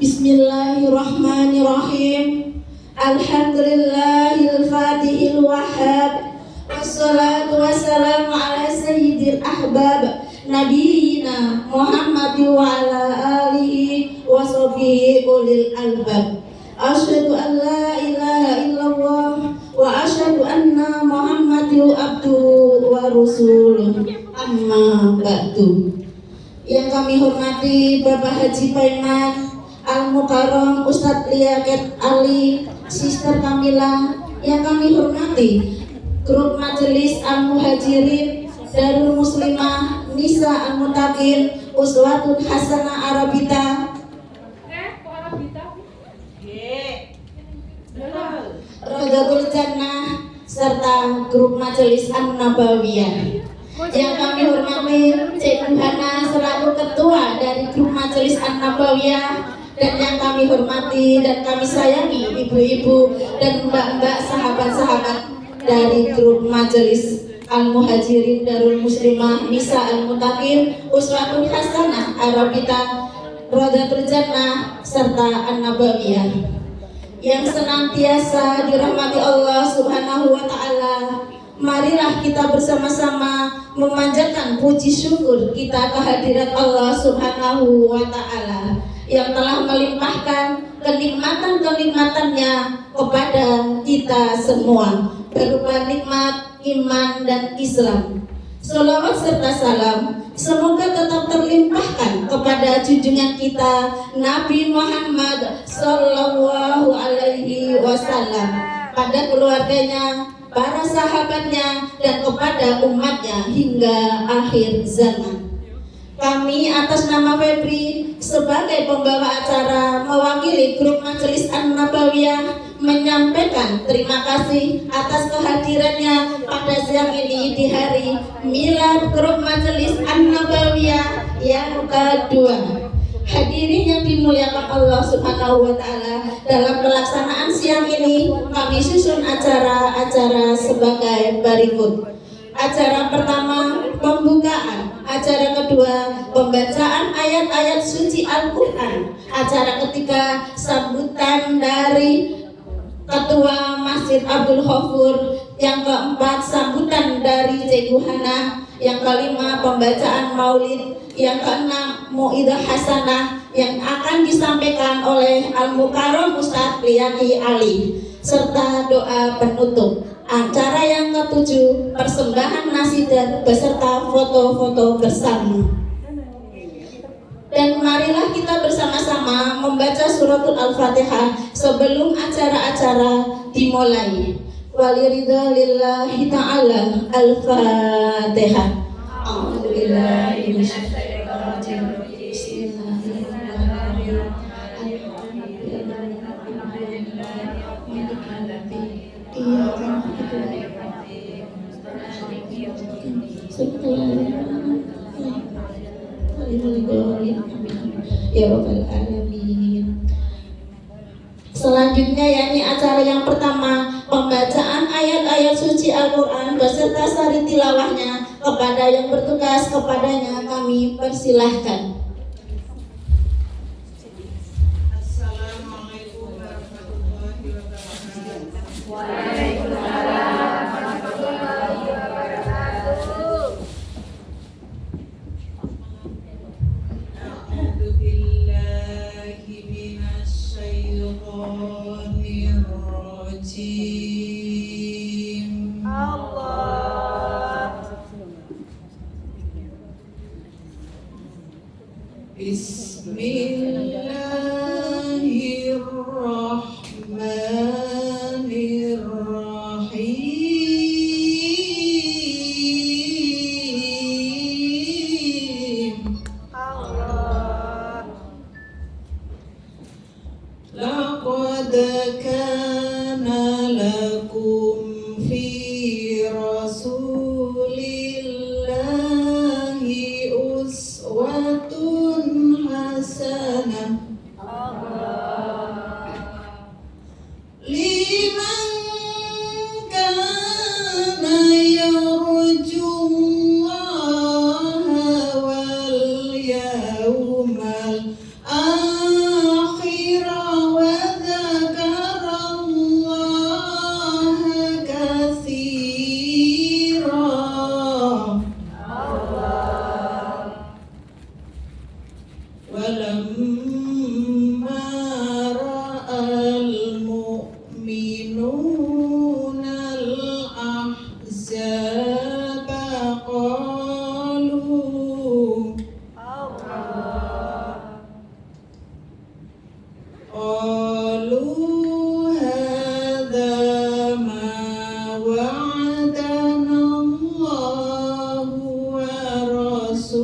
Bismillahirrahmanirrahim. Alhamdulillahil fatihil wahhab. Wassalatu wassalamu ala sayyidil ahbab Nabiina Muhammad wa ala alihi wa sahbihi ulil albab. Asyhadu an la ilaha illallah wa asyhadu anna Muhammadun abduhu wa rasuluh. Amma ba'du. Yang kami hormati Bapak Haji Paiman Al-Mukarram Ustadz Liaket Ali, Sister Kamila. Yang kami hormati Grup Majelis Al-Muhajirin Darul Muslimah Nisa Al-Mutaqin Uswatun Hasanah Arabita Rodatul Jannah serta Grup Majelis An-Nabawiyah. Yang kami hormati Cik Buhana selaku ketua dari Grup Majelis An-Nabawiyah, dan yang kami hormati dan kami sayangi ibu-ibu dan mbak-mbak sahabat-sahabat dari Grup Majelis Al-Muhajirin Darul Muslimah Nisa Al-Mutaqin Uswatun Hasanah Arabita Rodatul Jannah serta An-Nabawiyah. Yang senantiasa dirahmati Allah Subhanahu wa Ta'ala, marilah kita bersama-sama memanjatkan puji syukur kita kehadirat Allah Subhanahu wa Ta'ala yang telah melimpahkan kenikmatan-kenikmatannya kepada kita semua berupa nikmat iman dan Islam. Salawat serta salam semoga tetap terlimpahkan kepada junjungan kita Nabi Muhammad Sallallahu Alaihi Wasallam, pada keluarganya, para sahabatnya, dan kepada umatnya hingga akhir zaman. Kami atas nama Febri sebagai pembawa acara mewakili Grup Majelis An-Nabawiyah menyampaikan terima kasih atas kehadirannya pada siang ini di hari Milad Grup Majelis An-Nabawiyah yang kedua. Hadirin yang dimuliakan Allah Subhanahu wa Ta'ala, dalam pelaksanaan siang ini kami susun acara-acara sebagai berikut. Acara pertama pembukaan, acara kedua pembacaan ayat-ayat suci Al-Quran, acara ketiga sambutan dari Ketua Masjid Abdul Ghafur, yang keempat sambutan dari Cik Buhana, yang kelima pembacaan maulid, yang keenam mu'idah hasanah yang akan disampaikan oleh Al-Mukarram Ustadz Liaki Ali, serta doa penutup. Acara yang ketujuh persembahan nasidat beserta foto-foto bersama. Dan marilah kita bersama-sama membaca suratul Al-Fatihah sebelum acara-acara dimulai. Waliridha lillahi ta'ala. Al-Fatihah. A'udzubillahi minasyaitonir rajim. Ya Rabbal Alamin. Selanjutnya yakni acara yang pertama pembacaan ayat-ayat suci Al-Quran beserta sari tilawahnya. Kepada yang bertugas kepadanya kami persilahkan. Assalamualaikum warahmatullahi wabarakatuh. Waalaikumsalam warahmatullahi wabarakatuh. A'udzu billahi minasy syaithanir rajim. Allah. Bismillahirrahmanirrahim. Allah. Laqad kana lakum fi rasulillahi uswatun hasanah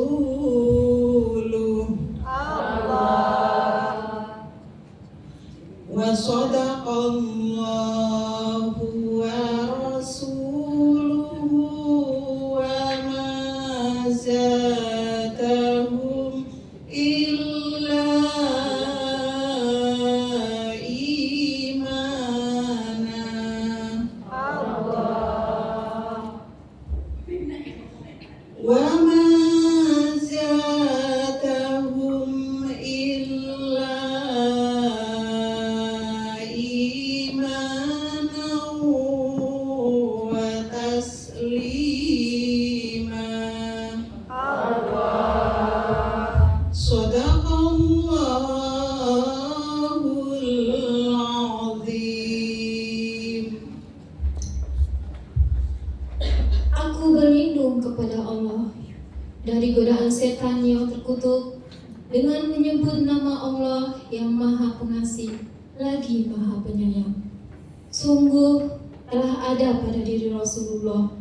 ورسوله Allah. وصدق الله ورسوله وما زادهم إلا إيمانا Allah. وما زادهم إلا إيمانا وتسليما Allah. صدق الله العظيم. Aku berlindung kepada Allah dari godaan setan yang terkutuk dengan menyebut nama Allah yang Maha Pengasih lagi Maha Penyayang. Sungguh telah ada pada diri Rasulullah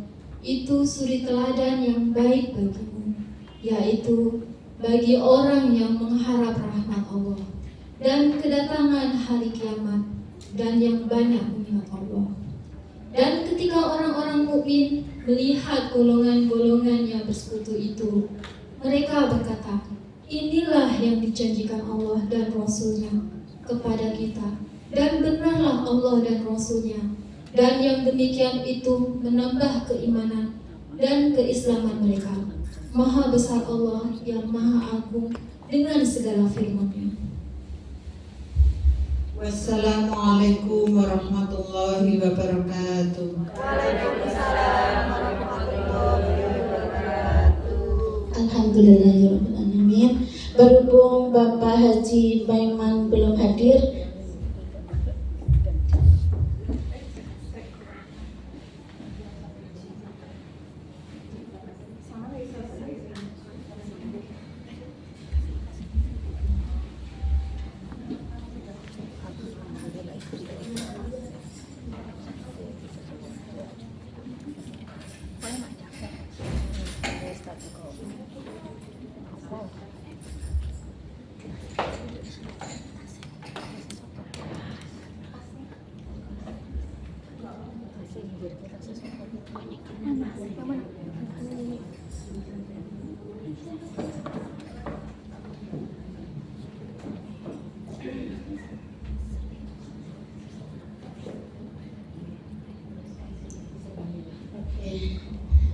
itu suri teladan yang baik bagimu, yaitu bagi orang yang mengharap rahmat Allah dan kedatangan hari kiamat dan yang banyak mengingat Allah. Dan ketika orang-orang mukmin melihat golongan-golongan yang bersekutu itu, mereka berkata, inilah yang dijanjikan Allah dan Rasul-Nya kepada kita, dan benarlah Allah dan Rasul-Nya, dan yang demikian itu menambah keimanan dan keislaman mereka. Maha besar Allah yang Maha Agung dengan segala firman-Nya. Wassalamualaikum warahmatullahi wabarakatuh. Waalaikumsalam warahmatullahi wabarakatuh. Alhamdulillahirrahmanirrahim. Berhubung Bapak Haji Maiman belum hadir,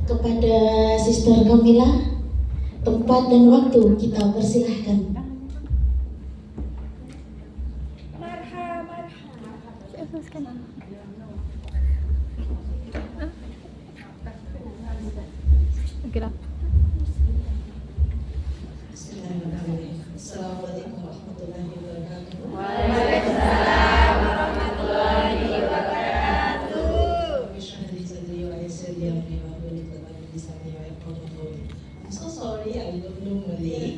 kepada Sister Kamila, tempat dan waktu kita persilahkan. Assalamualaikum warahmatullahi wabarakatuh. Waalaikumsalam warahmatullahi wabarakatuh. I'm so sorry, I don't know Malay.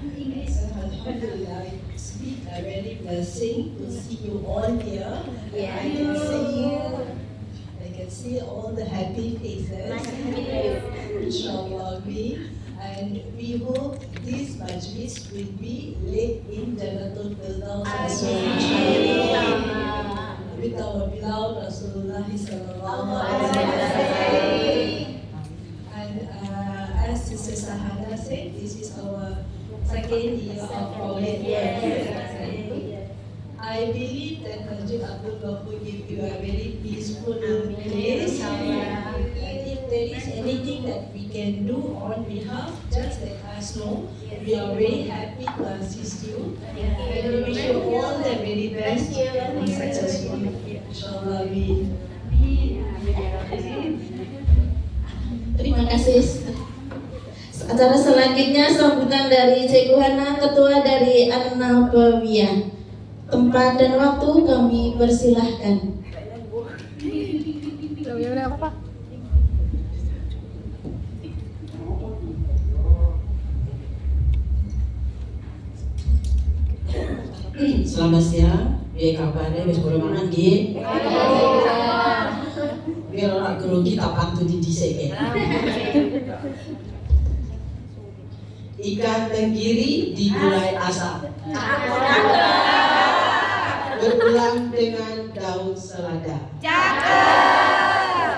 English, alhamdulillah, I speak a very blessing to see you all here. I can see all the happy faces. Inshallah, and we hope this majlis will be led in Jannatul Firdaus as well, inshallah. With our beloved Rasulullah sallallahu alaihi wasallam. And as Sister Sahana said, this is our second year of Project. I believe that Masjid Abdul Ghafur give you a very peaceful place. And if there is anything that we can do on behalf, just let us know. We are very happy to assist you. And we wish you all the very best and successful. Inshallah, we Terima kasih. Acara selanjutnya sambutan dari Cikgu Hana, Ketua dari An-Nabawiyah. Tempat dan waktu kami persilahkan. Selamat siang, biar kabarnya, biar boleh mangan, biar orang grogi tak pantun di sikit. Ikan tenggiri digulai asam. Berulang dengan daun selada.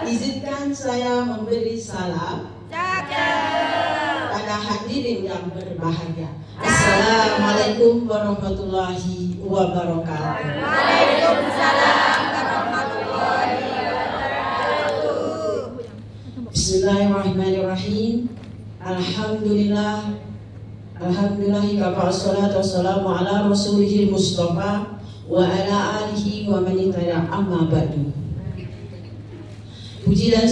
Izinkan saya memberi salam pada hadirin yang berbahagia. Assalamualaikum warahmatullahi wabarakatuh. Waalaikumsalam warahmatullahi wabarakatuh. Bismillahirrahmanirrahim. Alhamdulillah kafa assalatu wassalamu ala rasulihil mustafa wa ala alihi wa man ittaba amma ba'du. Puji dan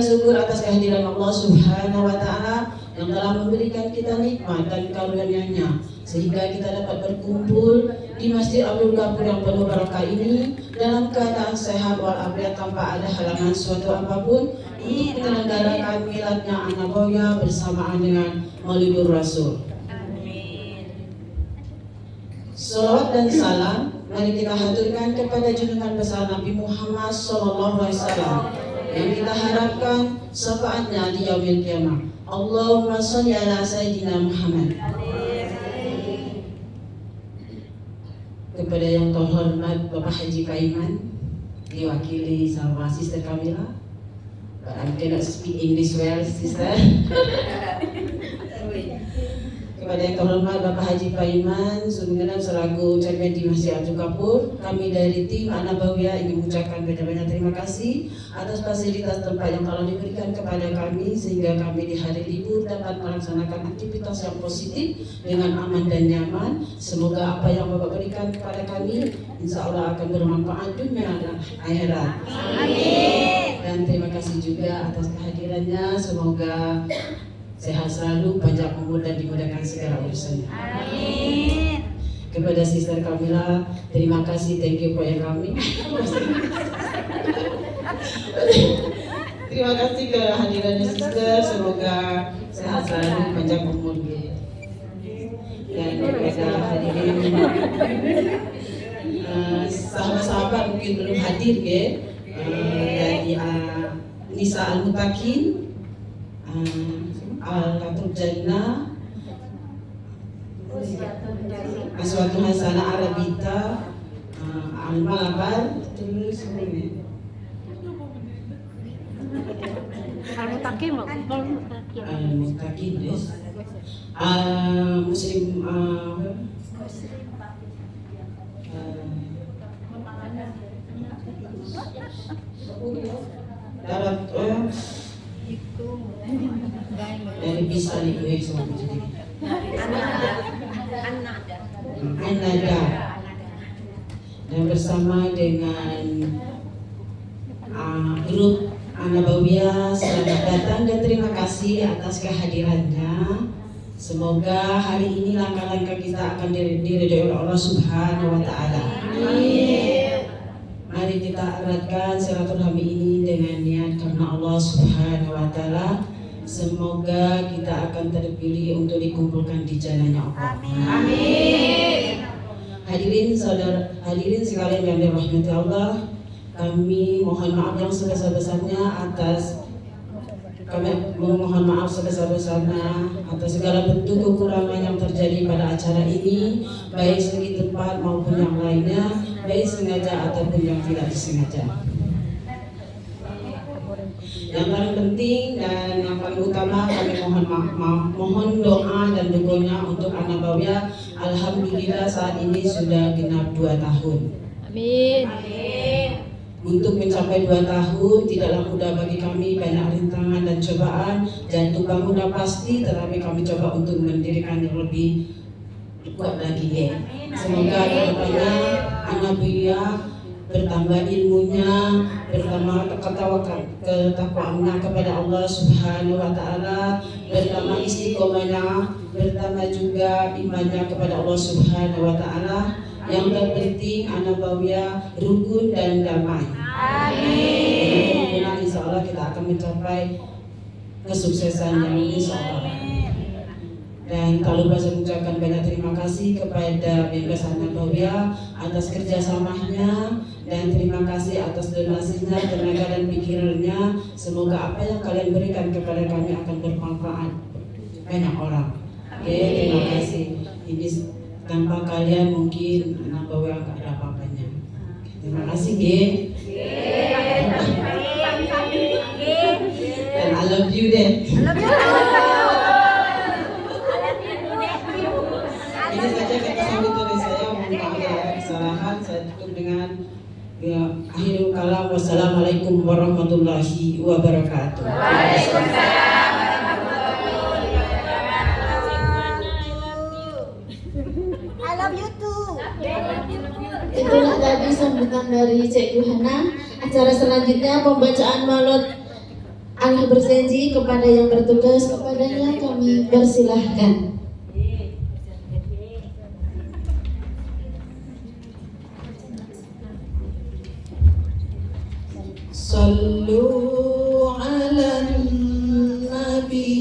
syukur atas kehadiran Allah Subhanahu wa taala yang telah memberikan kita nikmat dan karunia-Nya sehingga kita dapat berkumpul di Masjid Abdul Ghafur yang penuh berkah ini dalam keadaan sehat walafiat tanpa ada halangan suatu apapun untuk menyelenggarakan miladnya An-Nabawiyah bersamaan dengan Maulidur Rasul. Salawat dan salam mari kita haturkan kepada junjungan besar Nabi Muhammad SAW yang kita harapkan syafaatnya di yaumil qiyamah. Allahumma sholli ala Sayyidina Muhammad. Kepada yang terhormat Bapak Haji Paiman diwakili sama Sister Kamila. But I cannot speak English well, Sister. Kepada yang terhormat Bapak Haji Paiman Sungguhan selaku Chairman di Masjid Abdul Ghafur, kami dari tim An-Nabawiyah ingin mengucapkan banyak-banyak terima kasih atas fasilitas tempat yang telah diberikan kepada kami sehingga kami di hari libur dapat melaksanakan aktivitas yang positif dengan aman dan nyaman. Semoga apa yang Bapak berikan kepada kami insya Allah akan bermanfaat dunia dan akhirat. Amin. Dan terima kasih juga atas kehadirannya. Semoga sehat selalu, panjang umur dan dimudahkan segala urusannya. Amin. Kepada Sister Kamila, terima kasih, thank you for your coming. Terima kasih kehadirannya Sister, semoga sehat selalu, panjang umur. Dan kepada hadirin sahabat-sahabat mungkin belum hadir dari Nisa Al-Mutakin, Al-Katur Jannah, Aswatu Hasanah Arabita, Al-Malabar, terus Al-Mutakin, Muslim, dari bisa dibuat semua jadi An-Nada dan bersama dengan grup An-Nabawiyah, selamat datang dan terima kasih atas kehadirannya. Semoga hari ini langkah-langkah kita akan diridhoi oleh Allah Subhanahu wa taala. Amin. Mari kita eratkan silaturahmi ini dengan niat karena Allah Subhanahu wa taala. Semoga kita akan terpilih untuk dikumpulkan di jalannya Allah. Amin. Hadirin sekalian yang dirahmati Allah, kami mohon maaf yang sebesar-besarnya atas segala bentuk kekurangan yang terjadi pada acara ini, baik segi tempat maupun yang lainnya, baik sengaja ataupun yang tidak disengaja. Yang paling penting dan yang paling utama kami mohon doa dan dukungannya untuk An-Nabawiyah. Alhamdulillah saat ini sudah genap 2 tahun. Amin. Untuk mencapai 2 tahun tidaklah mudah bagi kami, banyak rintangan dan cobaan. Jatuh bangunnya pasti, tetapi kami coba untuk mendirikan yang lebih kuat lagi. Semoga kedepannya An-Nabawiyah bertambah ilmunya, bertambah ketakwaannya kepada Allah Subhanahu wa taala, bertambah istiqomahnya, bertambah juga imannya kepada Allah Subhanahu wa taala. Yang terpenting An-Nabawiyah rukun dan damai. Amin. Dan insya Allah kita akan mencapai kesuksesan yang insya Allah. Dan tak lupa saya mengucapkan banyak terima kasih kepada members An-Nabawiyah atas kerjasamanya Dan terima kasih atas donasinya, tenaga dan pikirannya. Semoga apa yang kalian berikan kepada kami akan bermanfaat banyak orang. Oke, terima kasih. Ini tanpa kalian mungkin nambah WA gak ada apa-apanya. Terima kasih, Ge. Dan I love you deh. Ini saja kata sambil dari saya. Mohon maaf ya kesalahan. Saya tutup dengan akhirul kalam. Wassalamualaikum warahmatullahi wabarakatuh. I love you too. Itulah tadi sambutan dari Cik Yuhana. Acara selanjutnya pembacaan maulid Allah berjanji. Kepada yang bertugas kepadanya kami persilahkan. Sallu ala Nabi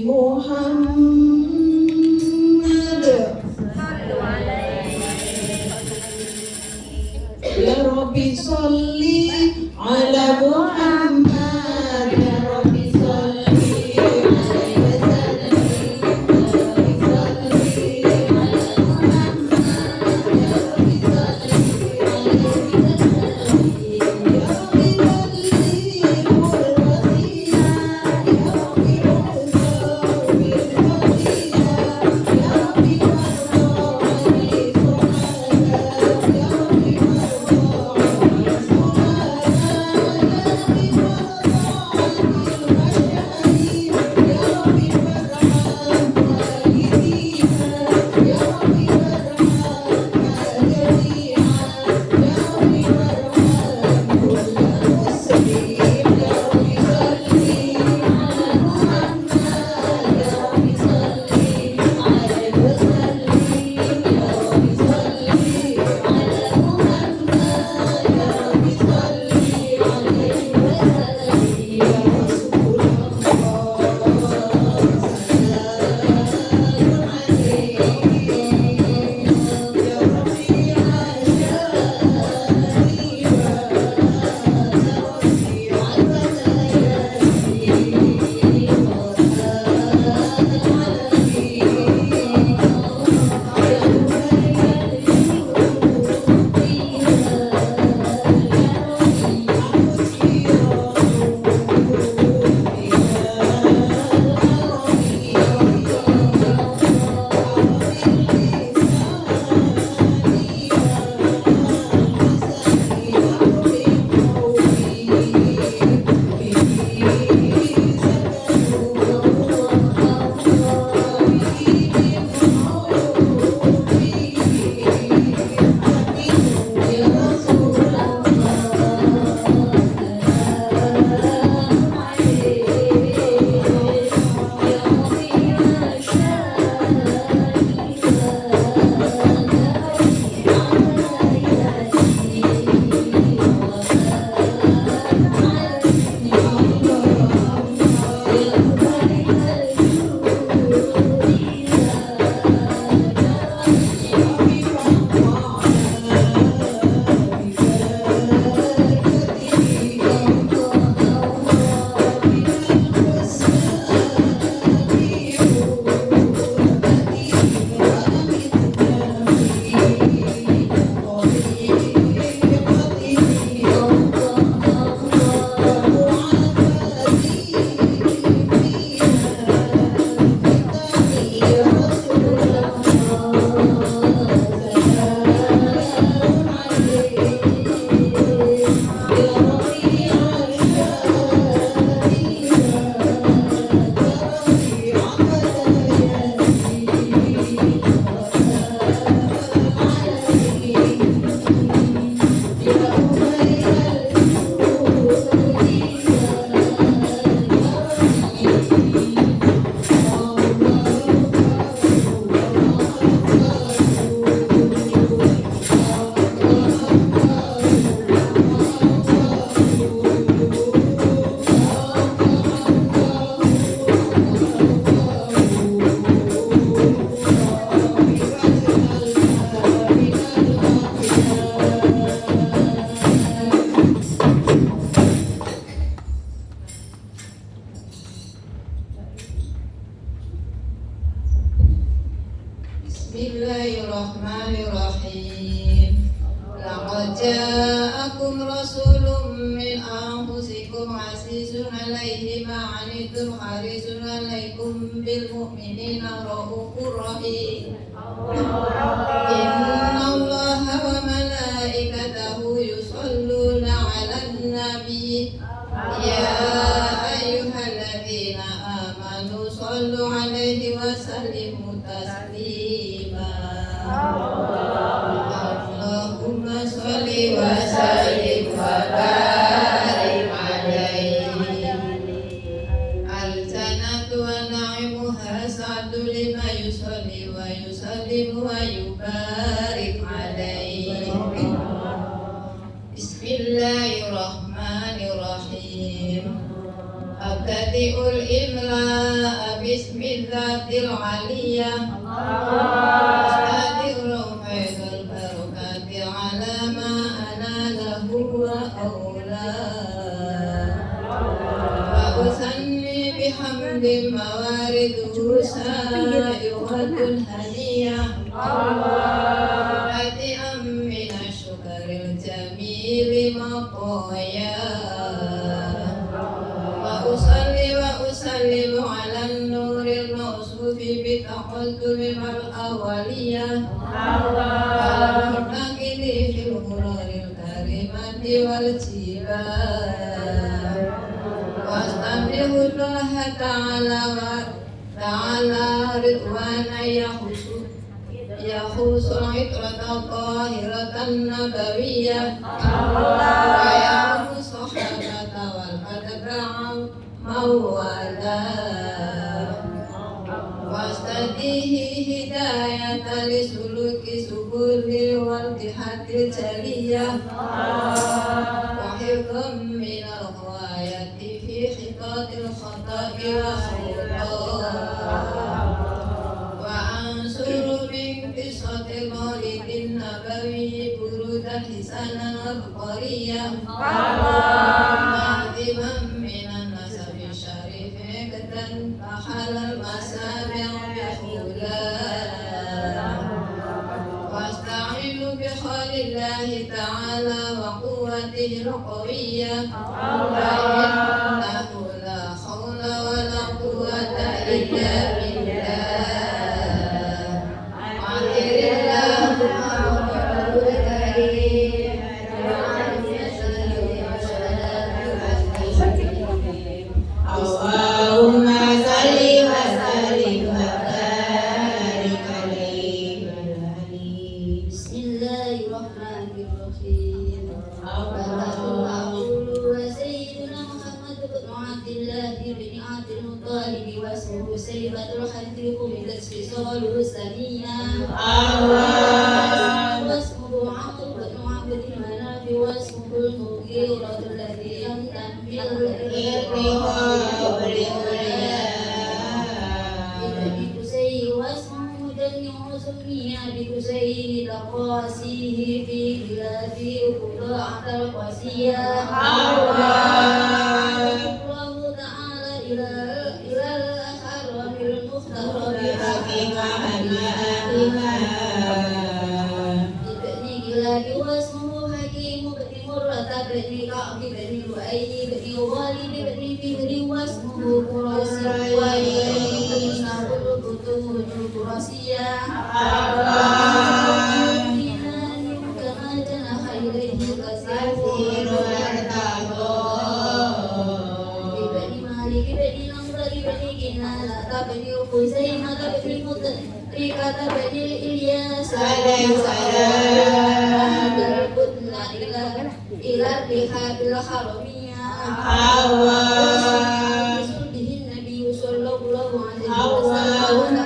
Muhammad. Ya Rabbi salli ala Muhammad. Ya Rabbi salli alaihi wasallam. Ya Rabbi salli ala Muhammad. Ya Rabbi salli Bismillahirrahmanirrahim. Laqad ja'akum rasulun min anfusikum azizun 'alaihi ma 'anittum harisun 'alaikum bil mu'minina raufur rahim. Innallaha wa malaikatahu yusholluna 'alan nabi. Ya ayyuhalladzina amanu shollu 'alaihi wa sallimu taslima. Allahumma sholli wa sallim wa barik 'alaihi. Al-jannatu wa na'imuha sa'du lima yusolli wa yusallimu wa yubarik 'alaihi. Bismillahirrahmanirrahim. Abtadi'ul imla'a bismillatil 'aliyah. Astaghfirul faizul barakati 'ala ma anallahu wa aula. Wa usanni bihamdi mawariduhu sa'iqatun haniyah. Hati amina syukaril jamili maqaya. Wa usallimu ala nuril mausufi bitaqaddumi wal awaliyah. Al-muqtaqidi fil huraril karimati wal jibah. Wastaghfirullaha ta'ala wa ta'ala ridwana yahusul itrata tahiratan nabawiyah. Wa yahusul sahabata wal adaba'am mawala. Wastadihi hidayata li suluki subuli wal jihatil jaliyah. Wa hifdham minal ghayati fi khitatil khata'i wa khutah. Wa ansuru min qisatil maulidin nabawi burudan hisanan abqariyah. Ma'ziman minan nasabi syarifi kedan tahalal masabi'u bihulah. Wasta'inu bi khalillahi ta'ala wa quwwatihi al-qawiyyah. Innahu la hawla wa la quwwata illa billah. Alhamdulillah Muhammadur karim. Allahumma salli wa sallim wa barik alaihi. Bismillahirrahmanirrahim. Wa sayyiduna Muhammad bin Abdillah bin Abdul Muttalib wa ismuhu sayyidatul hadri min al-fisalu saniyah. Wa ismuhu Amr bin Abd Manaf wa ismuhu al-Mughirah alladhi yantamil بقصي واسمه مدني وسمي بقصي لقاسيه في بلادي وقضاء القاسية. الله تعالى إلى الحرم المختار بني كلاب واسمه حكيم بني مرة بني كعب بني لؤي بني والد بني فهر واسمه قراسي وبني نابل بطون القراسية. كما جنح إليه كثير بني مالك بني نصر بني كنانة بني خزيمة بني مدركة بني الإلياس البدن إلى الرحاب الحرمية. بسلطه النبي صلى الله عليه وسلم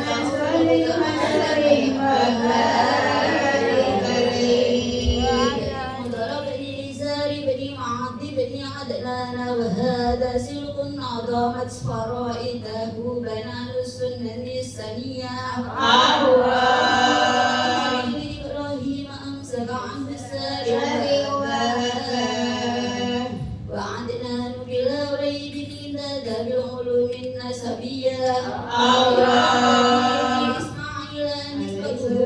وضرب بني إزار بني معد بني عدنان وهذا سلك عظمت فرائده بنان السنن السنية. إبراهيم أمسك عن السارع وعدنان بلا ريب إمداد بالعلوم النسبية. إسماعيل نسبته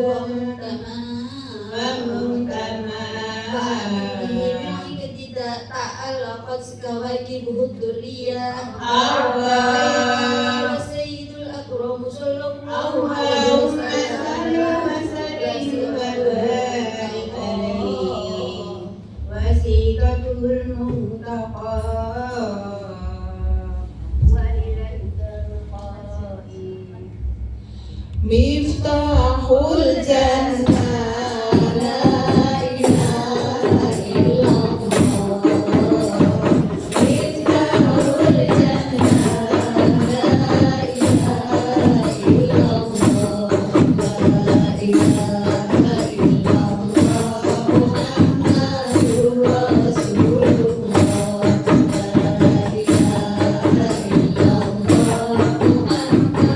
كواكبه الدرية وسيد الأكرم صلى الله عليه وسلم وسيلته المنتقى وإلى التلقاء Miftahul Jannah la ilaha illallah. Miftahul Jannah la ilaha illallah. La ilaha illallah Muhammadur Rasulullah. La ilaha illallah Muhammadur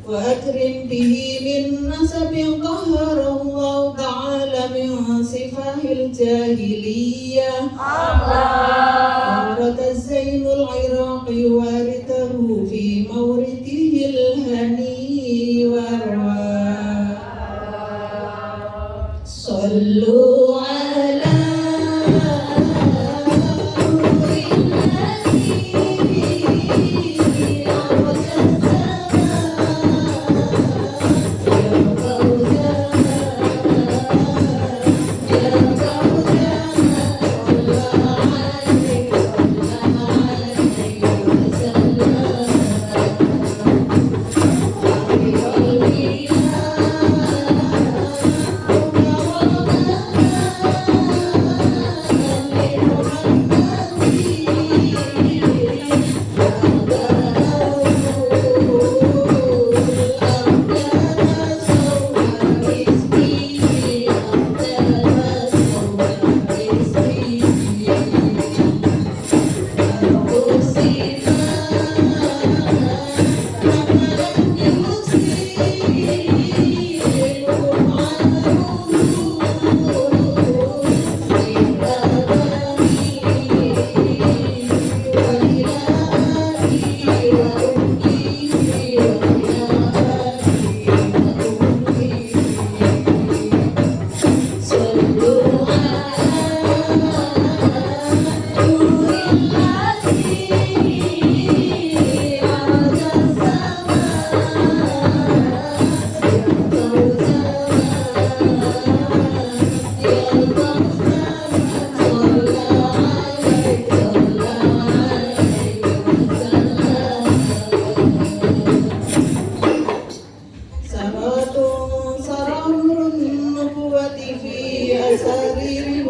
وأكرم به من نسب قهر الله تعالى من صفاه الجاهلية ورث الزين العراقي وارثه في مورثه الهني والرواء صلوا على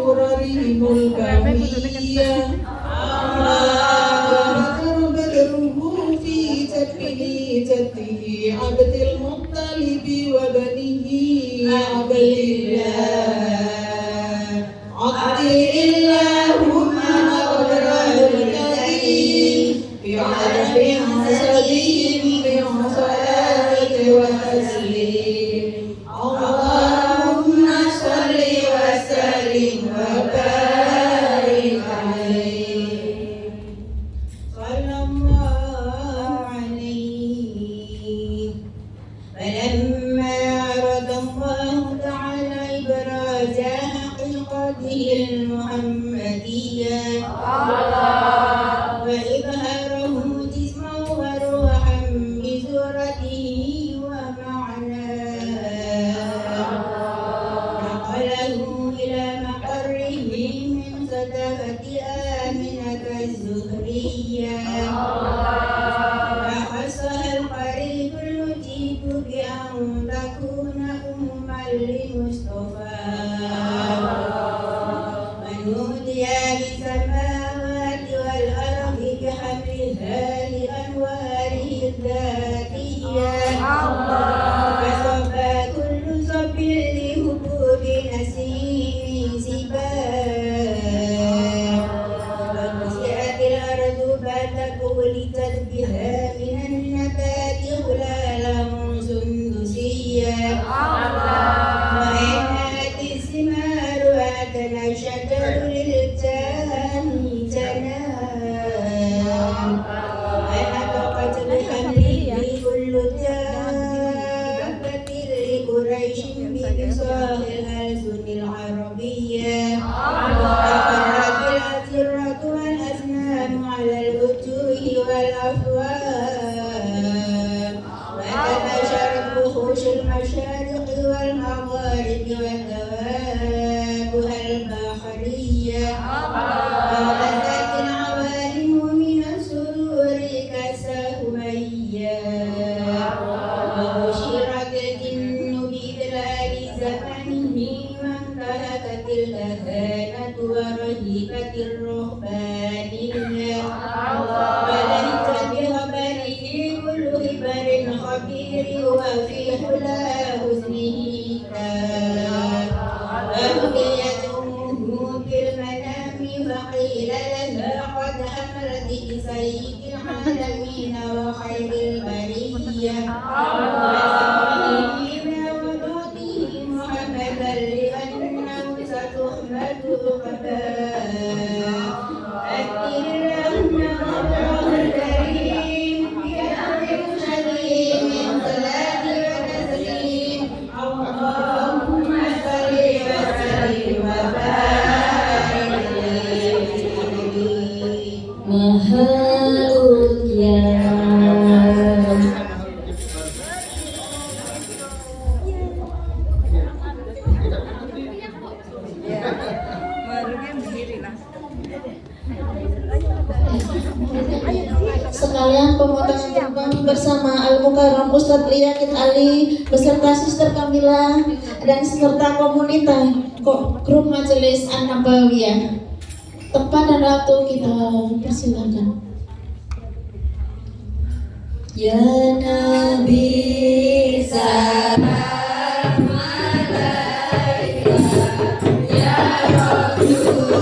دررهم الكونية وذكر بدره في تكميته عبد المطلب وبنيه عبد الله عطر اللهم أبرار الكريم بعرف سليم من صلاة وتسليم اللهم صل وسلم وبارك عليه صلى الله عليه فلما أراد الله تعالى إبراز حقيقته المحمدية وإظهاره جسما وروحا بصورته ومعناه نقله إلى مقره من صدفة آمنة الزهرية وخصها القريب المجيب بأن تكون أما لمصطفى من نودي بالسماوات والأرض بحملها لأنواره الذاتية فصفى كل صب لهبوب نسيم سباق ومسئت الأرض بعد ولدت بها من النبات غلالا سندسيا وإنات الثمار وأتنى الشجر للجان جنان ونطقت بحمله كل دابة لقريش بلسان الألسن العربية وخرت الأسرة والأسنان على الوجوه والأفواه وتباشرت وحوش المشارق والمغارب ودوابها البحرية وغزت العوالم من السرور كالسهمية وبشرت الجن بإذلال زمنه وانتهكت الأذانة ورهبت الرهبانية ولهت بخبره كل خبر خبير وفي حلا حزنه تاب وهديت أمه بالمنام فقيل لها قد حملت بسيد العالمين وخير البرية وسميه وضعته محمدا لأنه ستحمد عقباه أكثر اللهم الله الكريم بأمر شديد من صلاة وتسليم اللهم صل وسلم وبارك عليه Mahalunya Sekalian pemotongan tumpeng bersama Al-Mukarram Ustadz Liyakit Ali beserta Sister Kamila dan serta komunitas grup Majelis An-Nabawiyah. Tempat dan waktu kita persilakan. Ya Nabi salam alaika ya Rasul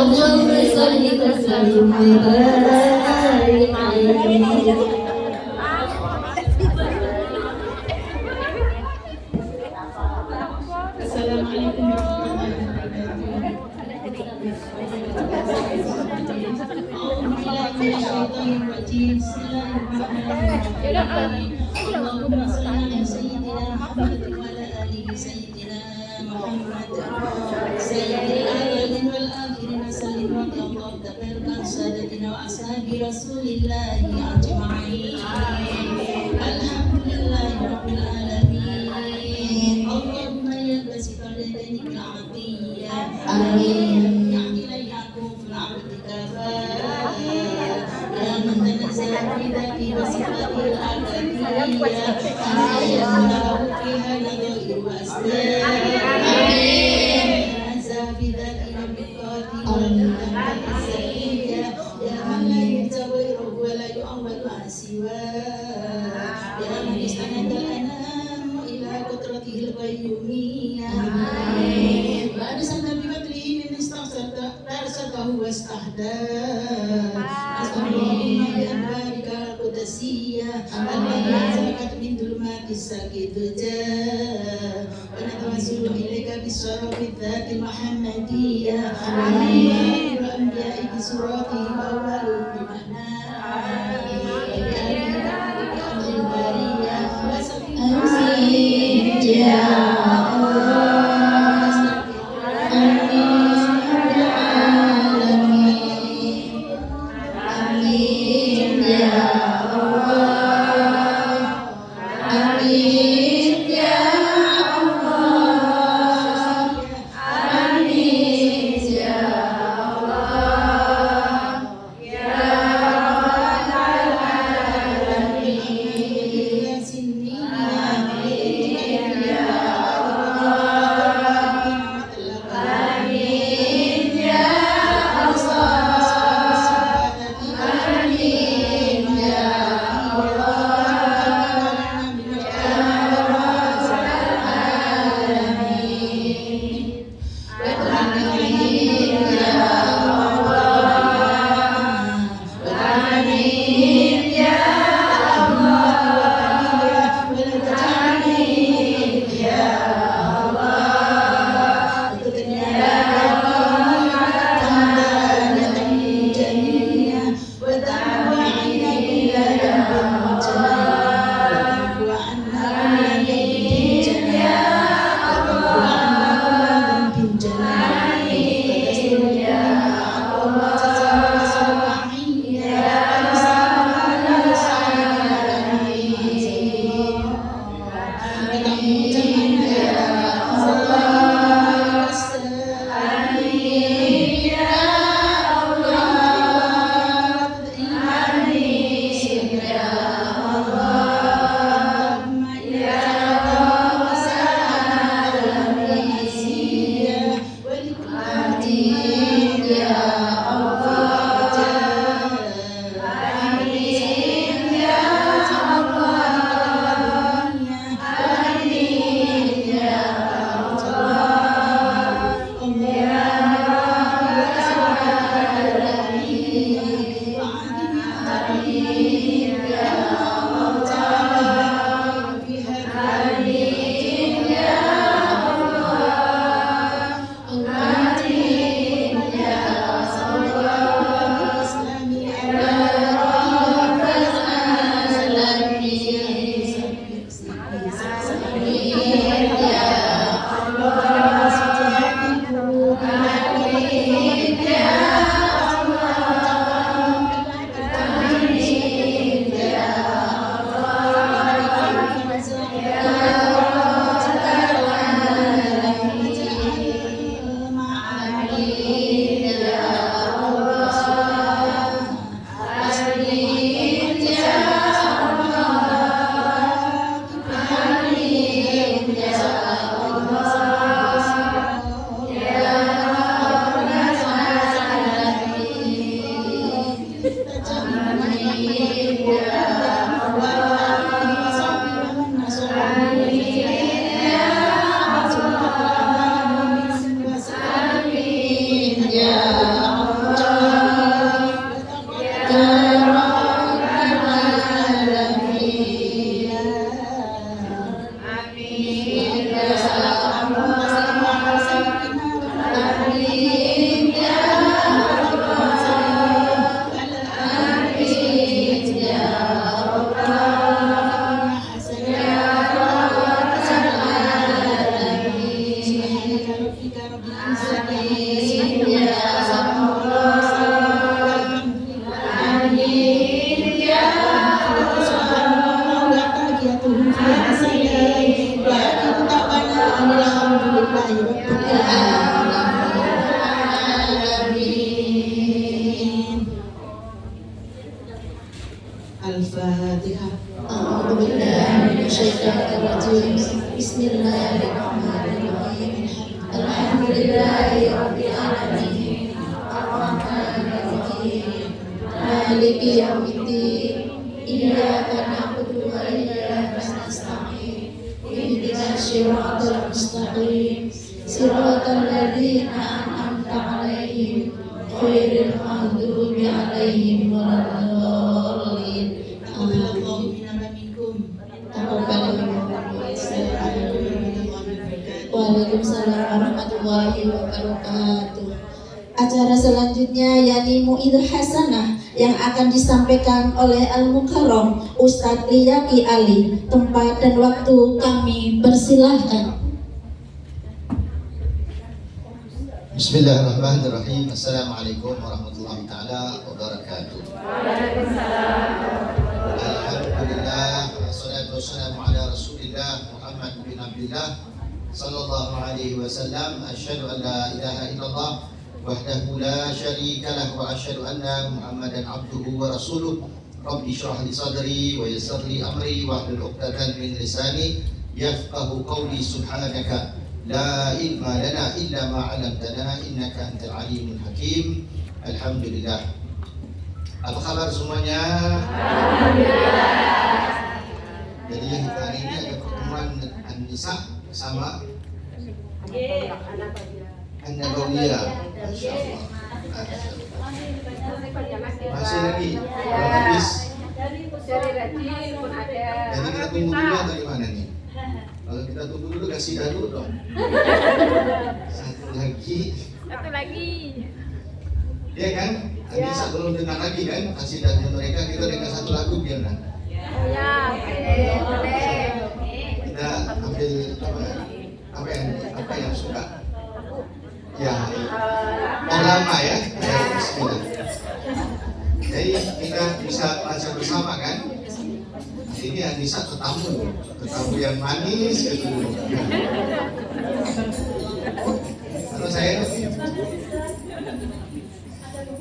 Allahumma salli wa sallim wa barik alaihi. Assalamualaikum warahmatullahi wabarakatuh. Allahumma salli ala sayyidina Muhammad wa ala alihi sayyidina Muhammad. Sayyidil awwalin wal akhirin sallim wa Allah tabaraka sadatina wa ashabi Rasulillah ajma'in. Alhamdulillahi rabbil alamin. Allahumma ya basital yadaini bil atiyah. Amin. Ya ilayakum fil abdi kafar. Ya man tanazzaha fi dhati wa sifatil abadiyah. Amin. Fiha nadhir wa asdar. Amin. Tanazzaha fi dhati rabbikati wa tanazzaha as-sayyidiyah. Ya man la yutawiru wa la yu'awwadu an siwah. Ya man istanada al-anam ila qudratil qayyumiyah. Amin. Ba'da sannabi badrihi min istaghsarta darsatahu wa istahdah. Astagfirullahaladzim ya barika al-qudasiyah. Al-zakat min dhulumatis sakitujah. Wa natawassalu ilaika bisarafi dhati Muhammadiyah. Amin. Wa anbiya'i bisurati wa walu bimahna. Amin ya Allah. Amin ya alamin. Amin ya Allah. Amin ya Allah. Amin ya Allah. Ya Rabbal Minasyaitonirrajim. Bismillahirrahmanirrahim. Alhamdulillahirabbil alamin. Arrahmanirrahim. Maliki yaumiddin. Iyyaka na'budu wa iyyaka nasta'in. Ihdinas siratal mustaqim. Siratal ladzina an'amta 'alaihim ghairil maghdubi alaihim waladdallin. Waalaikumsalam warahmatullahi wabarakatuh. Acara selanjutnya yakni Mu'idah Hasanah yang akan disampaikan oleh Al-Mukarram Ustadz Liyaki Ali. Tempat dan waktu kami persilahkan. Bismillahirrahmanirrahim. Assalamualaikum warahmatullahi taala wabarakatuh. Alhamdulillah, wassalatu wassalamu ala Rasulillah Muhammad bin Abdullah sallallahu alaihi wasallam. Asyhadu an la ilaha illallah wahdahu la syarika lah wa asyhadu anna Muhammadan abduhu wa rasuluh. Rabbi shrah li sadri wa yassir li amri wa hlul 'uqdatam min lisani yafqahu qawli. Subhanaka la ilma lana illa ma 'allamtana innaka antal alimul hakim. Alhamdulillah. Apa kabar semuanya? Alhamdulillah. Jadi hari ini ada pertemuan An-Nisa sama An-Nabawiyah. Masyaallah. Masih lagi belum habis. Jadi kita tunggu dulu atau gimana nih? Kalau kita tunggu dulu kasih dulu dong. Satu lagi. Iya kan? Anissa belum dengar lagi kan? Kasih dari mereka, kita dengar satu lagu biar kan? Kita ambil apa yang suka? Ya, lama ya. Bismillah. Jadi kita bisa baca bersama kan? Ini Anissa tetamu yang manis gitu. Kalau saya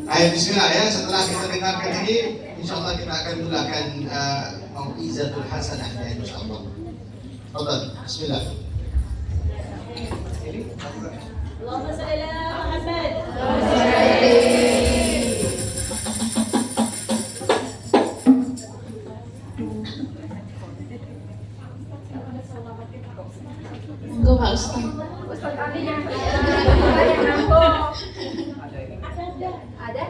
ayo bismillah ya, setelah kita dengarkan ini insyaallah kita akan mulakan Mau'izatul Hasanah ya insyaallah. Tafadhal, bismillah. Allahumma shalli ala Muhammad. Monggo Pak Ustaz. Ada?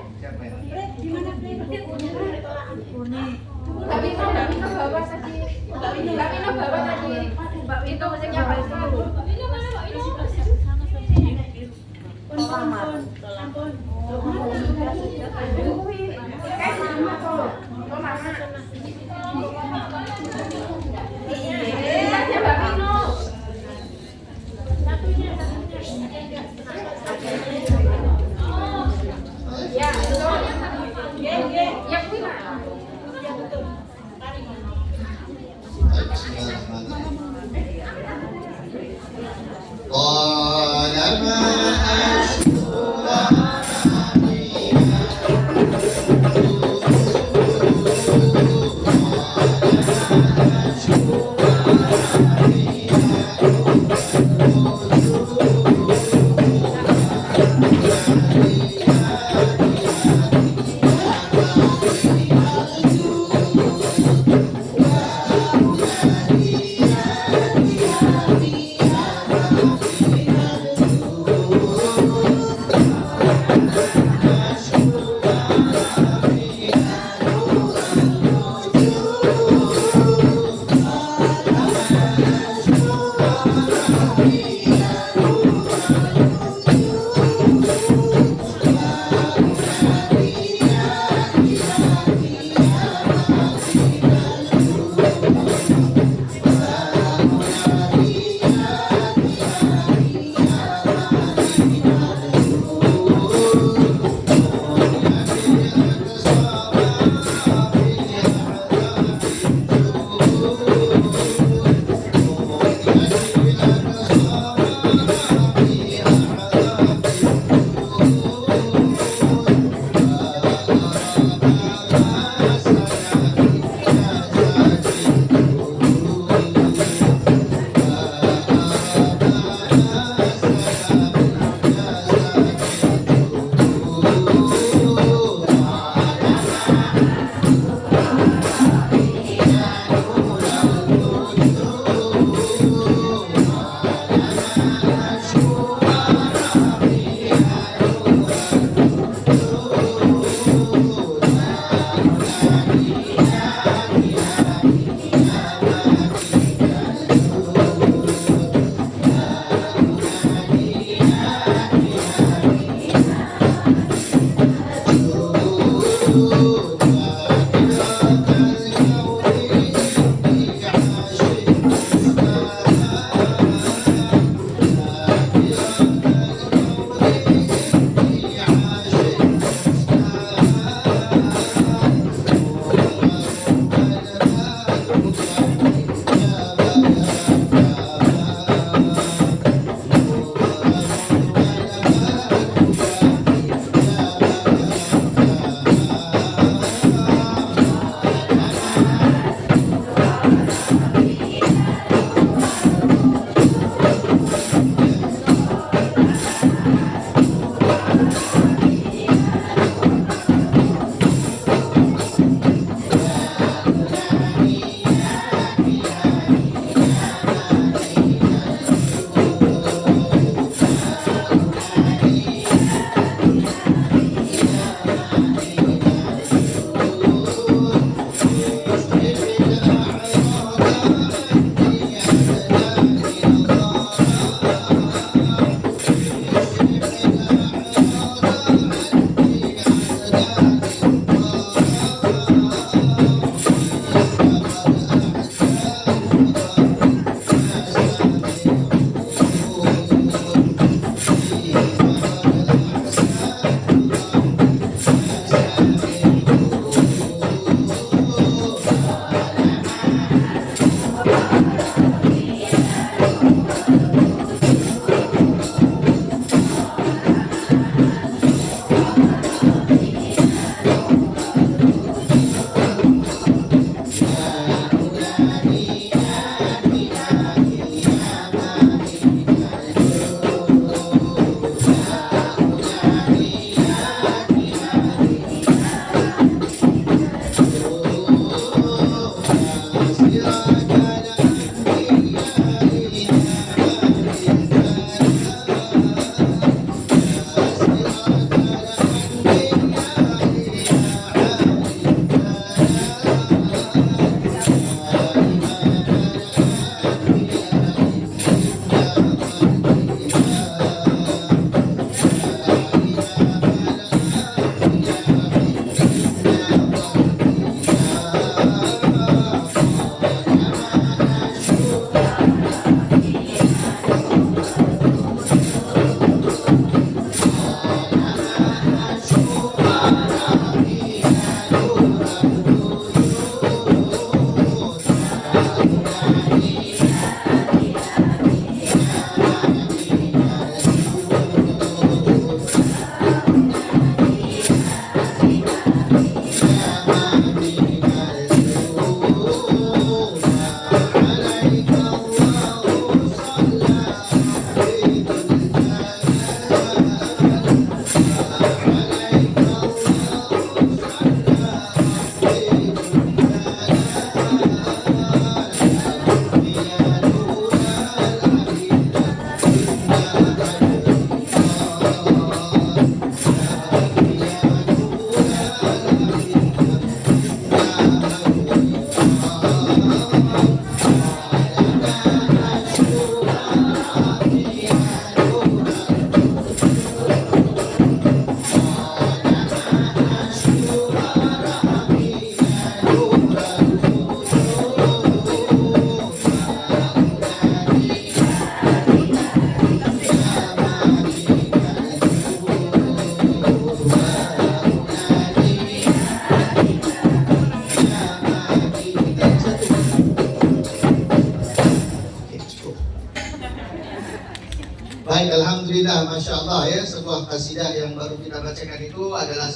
Baik, alhamdulillah, masya Allah ya, sebuah kasidah yang baru kita bacakan itu adalah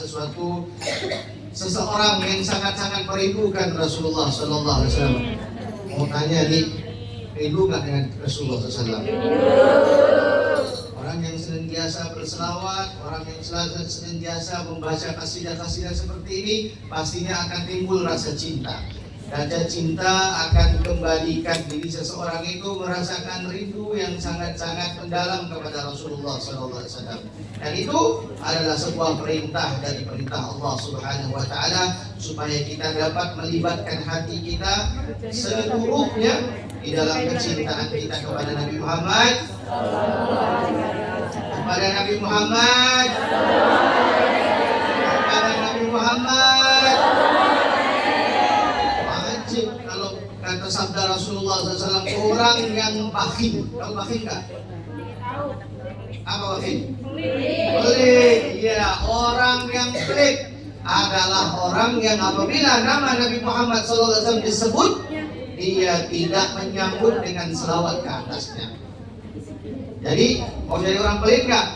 seseorang yang sangat-sangat merindukan Rasulullah Sallallahu Alaihi Wasallam. Mau tanya nih, rindu nggak dengan Rasulullah SAW? Orang yang senantiasa berselawat, orang yang senantiasa membaca kasidah-kasidah seperti ini, pastinya akan timbul rasa cinta. Rasa cinta akan kembalikan diri seseorang itu merasakan rindu yang sangat-sangat mendalam kepada Rasulullah SAW. Dan itu adalah sebuah perintah dari perintah Allah Subhanahu Wa Taala supaya kita dapat melibatkan hati kita seluruhnya di dalam kecintaan kita kepada Nabi Muhammad, kepada Nabi Muhammad, kepada Nabi Muhammad. Kalau kata sabda Rasulullah SAW, orang yang bakhil, tahu bakhil nggak? Apa bakhil? Pelit. Ya, orang yang pelit adalah orang yang apabila nama Nabi Muhammad SAW disebut, dia tidak menyambut dengan selawat ke atasnya. Jadi, mau jadi orang pelit nggak?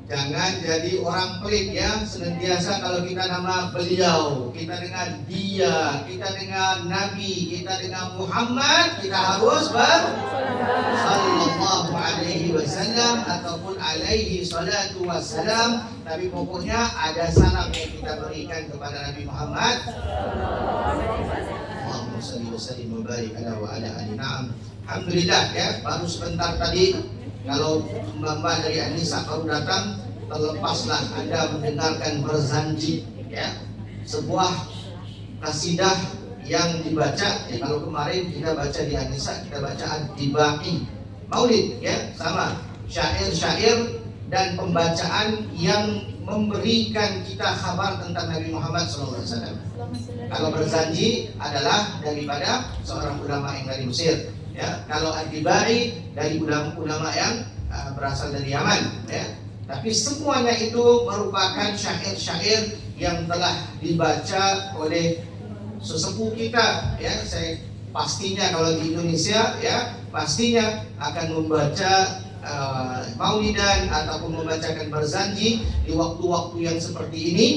Jangan jadi orang pelit ya. Senantiasa kalau kita nama beliau, kita dengan dia, kita dengan Nabi, kita dengan Muhammad, kita harus sallallahu alaihi wasallam ataupun alaihi salatu wassalam. Tapi pokoknya ada salam yang kita berikan kepada Nabi Muhammad. Allahumma shalli wa sallim wa barik ala wa ala ali. Na'am. Alhamdulillah ya, baru sebentar tadi kalau Mbak dari Anissa baru datang, terlepaslah Anda mendengarkan Berzanji ya, sebuah kasidah yang dibaca ya. Kalau kemarin kita baca di Anissa, kita baca Ad-Dibai Maulid ya, sama syair-syair dan pembacaan yang memberikan kita kabar tentang Nabi Muhammad SAW. Kalau Berzanji adalah daripada seorang ulama yang dari Mesir ya. Kalau Ad-Dibai dari ulama yang berasal dari Yaman ya. Tapi semuanya itu merupakan syair-syair yang telah dibaca oleh sesepuh kita ya. Saya pastinya kalau di Indonesia ya, pastinya akan membaca Maulidan ataupun membacakan Berzanji di waktu-waktu yang seperti ini,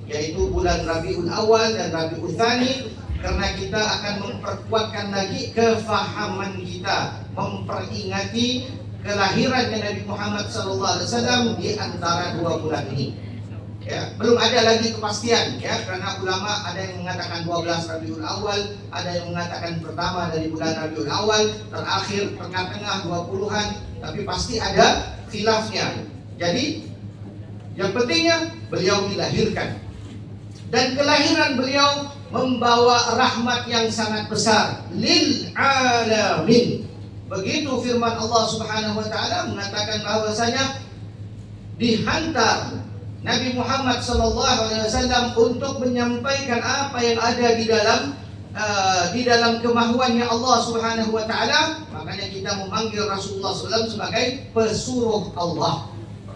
yaitu bulan Rabiul Awal dan Rabiul Tsani, karena kita akan memperkuatkan lagi kefahaman kita, memperingati kelahirannya Nabi Muhammad SAW di antara 2 bulan ini. Ya, belum ada lagi kepastian ya, karena ulama ada yang mengatakan 12 Rabiul Awal, ada yang mengatakan pertama dari bulan Rabiul Awal, terakhir tengah-tengah 20-an, tapi pasti ada khilafnya. Jadi yang pentingnya beliau dilahirkan, dan kelahiran beliau membawa rahmat yang sangat besar lil alamin. Begitu firman Allah Subhanahu wa taala mengatakan bahwasanya dihantar Nabi Muhammad SAW untuk menyampaikan apa yang ada di dalam kemahuannya Allah Subhanahu wa taala. Makanya kita memanggil Rasulullah SAW sebagai pesuruh Allah.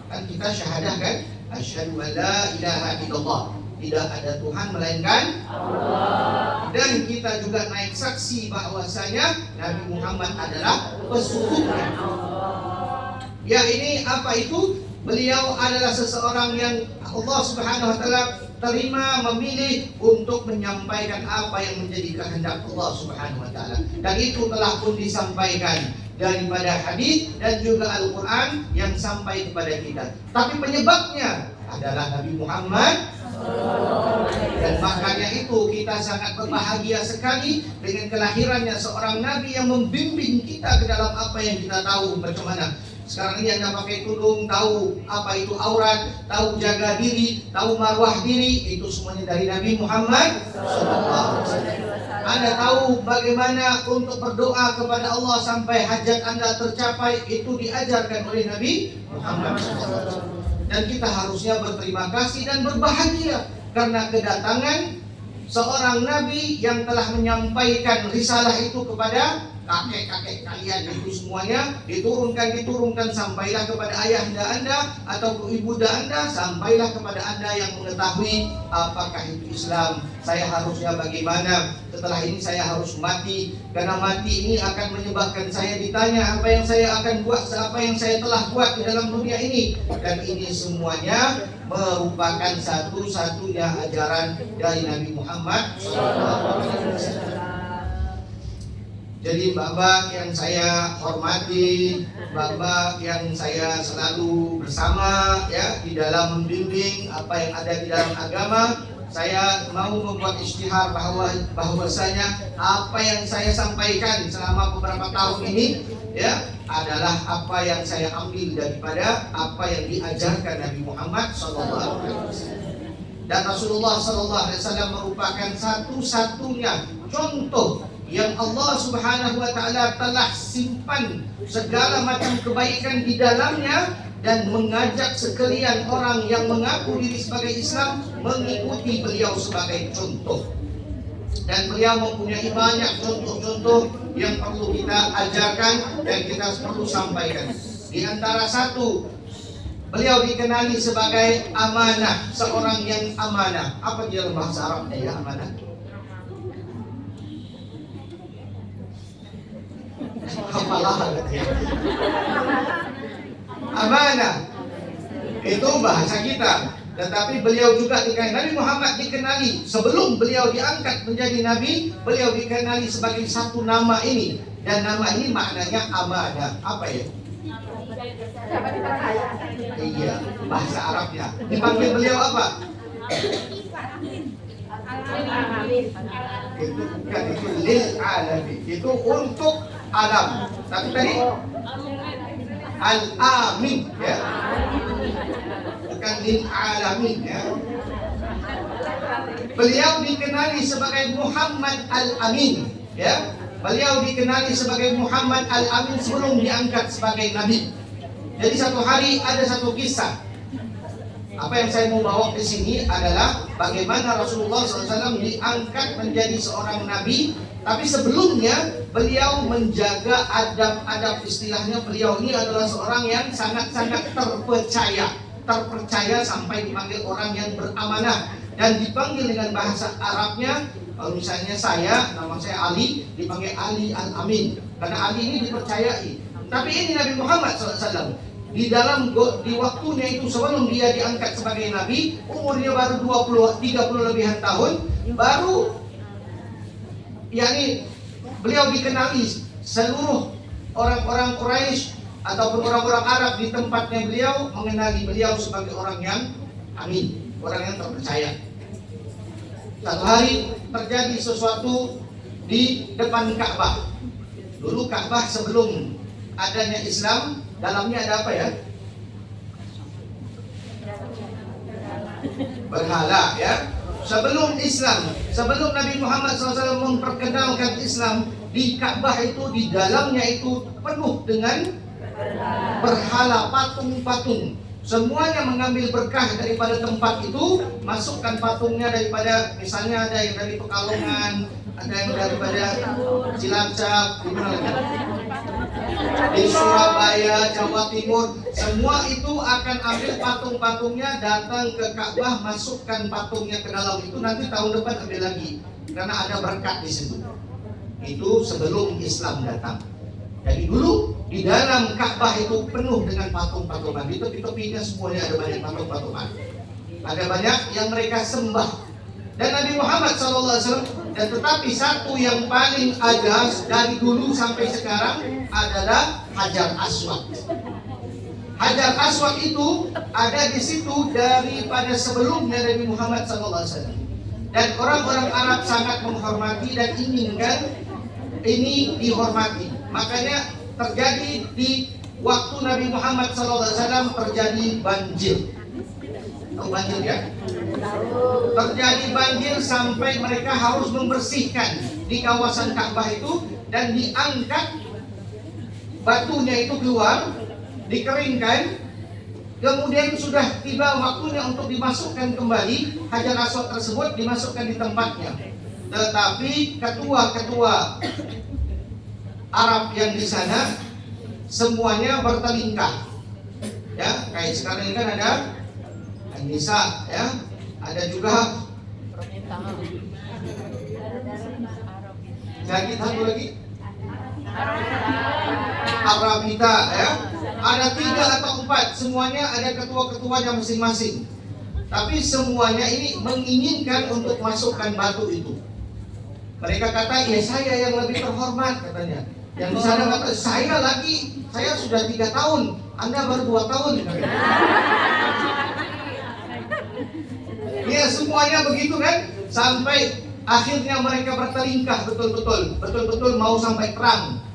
Kan kita syahadah kan, asyhadu an la ilaha illallah, tidak ada Tuhan melainkan Allah. Dan kita juga naik saksi bahwasanya Nabi Muhammad adalah pesuruhnya Allah. Ya, ini apa itu? Beliau adalah seseorang yang Allah Subhanahu wa taala terima, memilih untuk menyampaikan apa yang menjadi kehendak Allah Subhanahu wa taala. Dan itu telah pun disampaikan daripada hadis dan juga Al-Qur'an yang sampai kepada kita. Tapi penyebabnya adalah Nabi Muhammad. Dan makanya itu kita sangat berbahagia sekali dengan kelahirannya seorang nabi yang membimbing kita ke dalam apa yang kita tahu. Bagaimana sekarang ini Anda pakai tudung, tahu apa itu aurat, tahu jaga diri, tahu marwah diri, itu semuanya dari Nabi Muhammad SAW. Anda tahu bagaimana untuk berdoa kepada Allah sampai hajat Anda tercapai, itu diajarkan oleh Nabi Muhammad SAW. Dan kita harusnya berterima kasih dan berbahagia karena kedatangan seorang nabi yang telah menyampaikan risalah itu kepada kakek-kakek kalian itu semuanya, diturunkan sampailah kepada ayahanda anda atau ibunda anda, sampailah kepada anda yang mengetahui apakah itu Islam, saya harusnya bagaimana, setelah ini saya harus mati, karena mati ini akan menyebabkan saya ditanya apa yang saya akan buat, apa yang saya telah buat di dalam dunia ini, dan ini semuanya merupakan satu-satunya ajaran dari Nabi Muhammad SAW. Jadi Bapak yang saya hormati, Bapak yang saya selalu bersama ya di dalam membimbing apa yang ada di dalam agama, saya mau membuat istihar bahwasanya apa yang saya sampaikan selama beberapa tahun ini ya adalah apa yang saya ambil daripada apa yang diajarkan Nabi Muhammad SAW. Dan Rasulullah SAW merupakan satu-satunya contoh yang Allah Subhanahu wa Ta'ala telah simpan segala macam kebaikan di dalamnya dan mengajak sekalian orang yang mengaku diri sebagai Islam mengikuti beliau sebagai contoh. Dan beliau mempunyai banyak contoh-contoh yang perlu kita ajarkan dan kita perlu sampaikan. Di antara satu, beliau dikenali sebagai amanah, seorang yang amanah. Apa dia dalam bahasa Arabnya ya amanah? Apalah amanah itu bahasa kita, tetapi beliau juga dikenali, Nabi Muhammad dikenali sebelum beliau diangkat menjadi nabi, beliau dikenali sebagai satu nama ini, dan nama ini maknanya amanah. Apa ya? Iya, bahasa Arabnya. Dipanggil beliau apa? Itu bukan, itu lil alamin, itu untuk alam. Tapi tadi al-amin ya, bukan lil alamin ya. Beliau dikenali sebagai Muhammad al-Amin ya. Beliau dikenali sebagai Muhammad al-Amin sebelum diangkat sebagai nabi. Jadi satu hari ada satu kisah. Apa yang saya mau bawa ke sini adalah bagaimana Rasulullah SAW diangkat menjadi seorang nabi, tapi sebelumnya beliau menjaga adab-adab, istilahnya beliau ini adalah seorang yang sangat-sangat terpercaya sampai dipanggil orang yang beramanah dan dipanggil dengan bahasa Arabnya. Kalau misalnya nama saya Ali, dipanggil Ali Al-Amin karena Ali ini dipercayai. Tapi ini Nabi Muhammad SAW di waktunya itu sebelum dia diangkat sebagai nabi, umurnya baru 30 lebihan tahun, baru yakni beliau dikenali seluruh orang-orang Quraisy ataupun orang-orang Arab di tempatnya beliau mengenali beliau sebagai orang yang amin, orang yang terpercaya. Satu hari terjadi sesuatu di depan Ka'bah. Dulu Ka'bah sebelum adanya Islam, dalamnya ada apa ya? Berhala ya. Sebelum Islam, sebelum Nabi Muhammad SAW memperkenalkan Islam, di Ka'bah itu, di dalamnya itu penuh dengan berhala, patung-patung. Semuanya mengambil berkah daripada tempat itu, masukkan patungnya daripada, misalnya ada yang dari Pekalongan, ada yang daripada Cilacap, di Surabaya, Jawa Timur, semua itu akan ambil patung-patungnya, datang ke Ka'bah, masukkan patungnya ke dalam itu, nanti tahun depan ambil lagi, karena ada berkat di situ. Itu sebelum Islam datang. Jadi dulu di dalam Ka'bah itu penuh dengan patung-patungan. Di tepi-tepinya semuanya ada banyak patung-patungan. Ada banyak yang mereka sembah. Dan Nabi Muhammad SAW, dan tetapi satu yang paling ada dari dulu sampai sekarang adalah Hajar Aswad. Hajar Aswad itu ada di situ daripada sebelumnya Nabi Muhammad SAW. Dan orang-orang Arab sangat menghormati dan inginkan ini dihormati. Makanya terjadi di waktu Nabi Muhammad SAW terjadi banjir. Tahu banjir ya? Terjadi banjir sampai mereka harus membersihkan di kawasan Ka'bah itu dan diangkat batunya itu keluar, dikeringkan, Kemudian sudah tiba waktunya untuk dimasukkan kembali Hajar Aswad tersebut, dimasukkan di tempatnya. Tetapi ketua-ketua Arab yang di sana semuanya bertelingkah. Ya, kayak sekarang ini kan ada Nisa, ya, ada juga jadi satu lagi Arabita, ya. Ada 3 atau 4, semuanya ada ketua-ketuanya masing-masing. Tapi semuanya ini menginginkan untuk masukkan batu itu. Mereka kata, ya saya yang lebih terhormat katanya. Yang di sana kata, saya sudah 3 tahun, Anda baru 2 tahun. Ya semuanya begitu kan, sampai akhirnya mereka bertelingkah betul-betul mau sampai perang.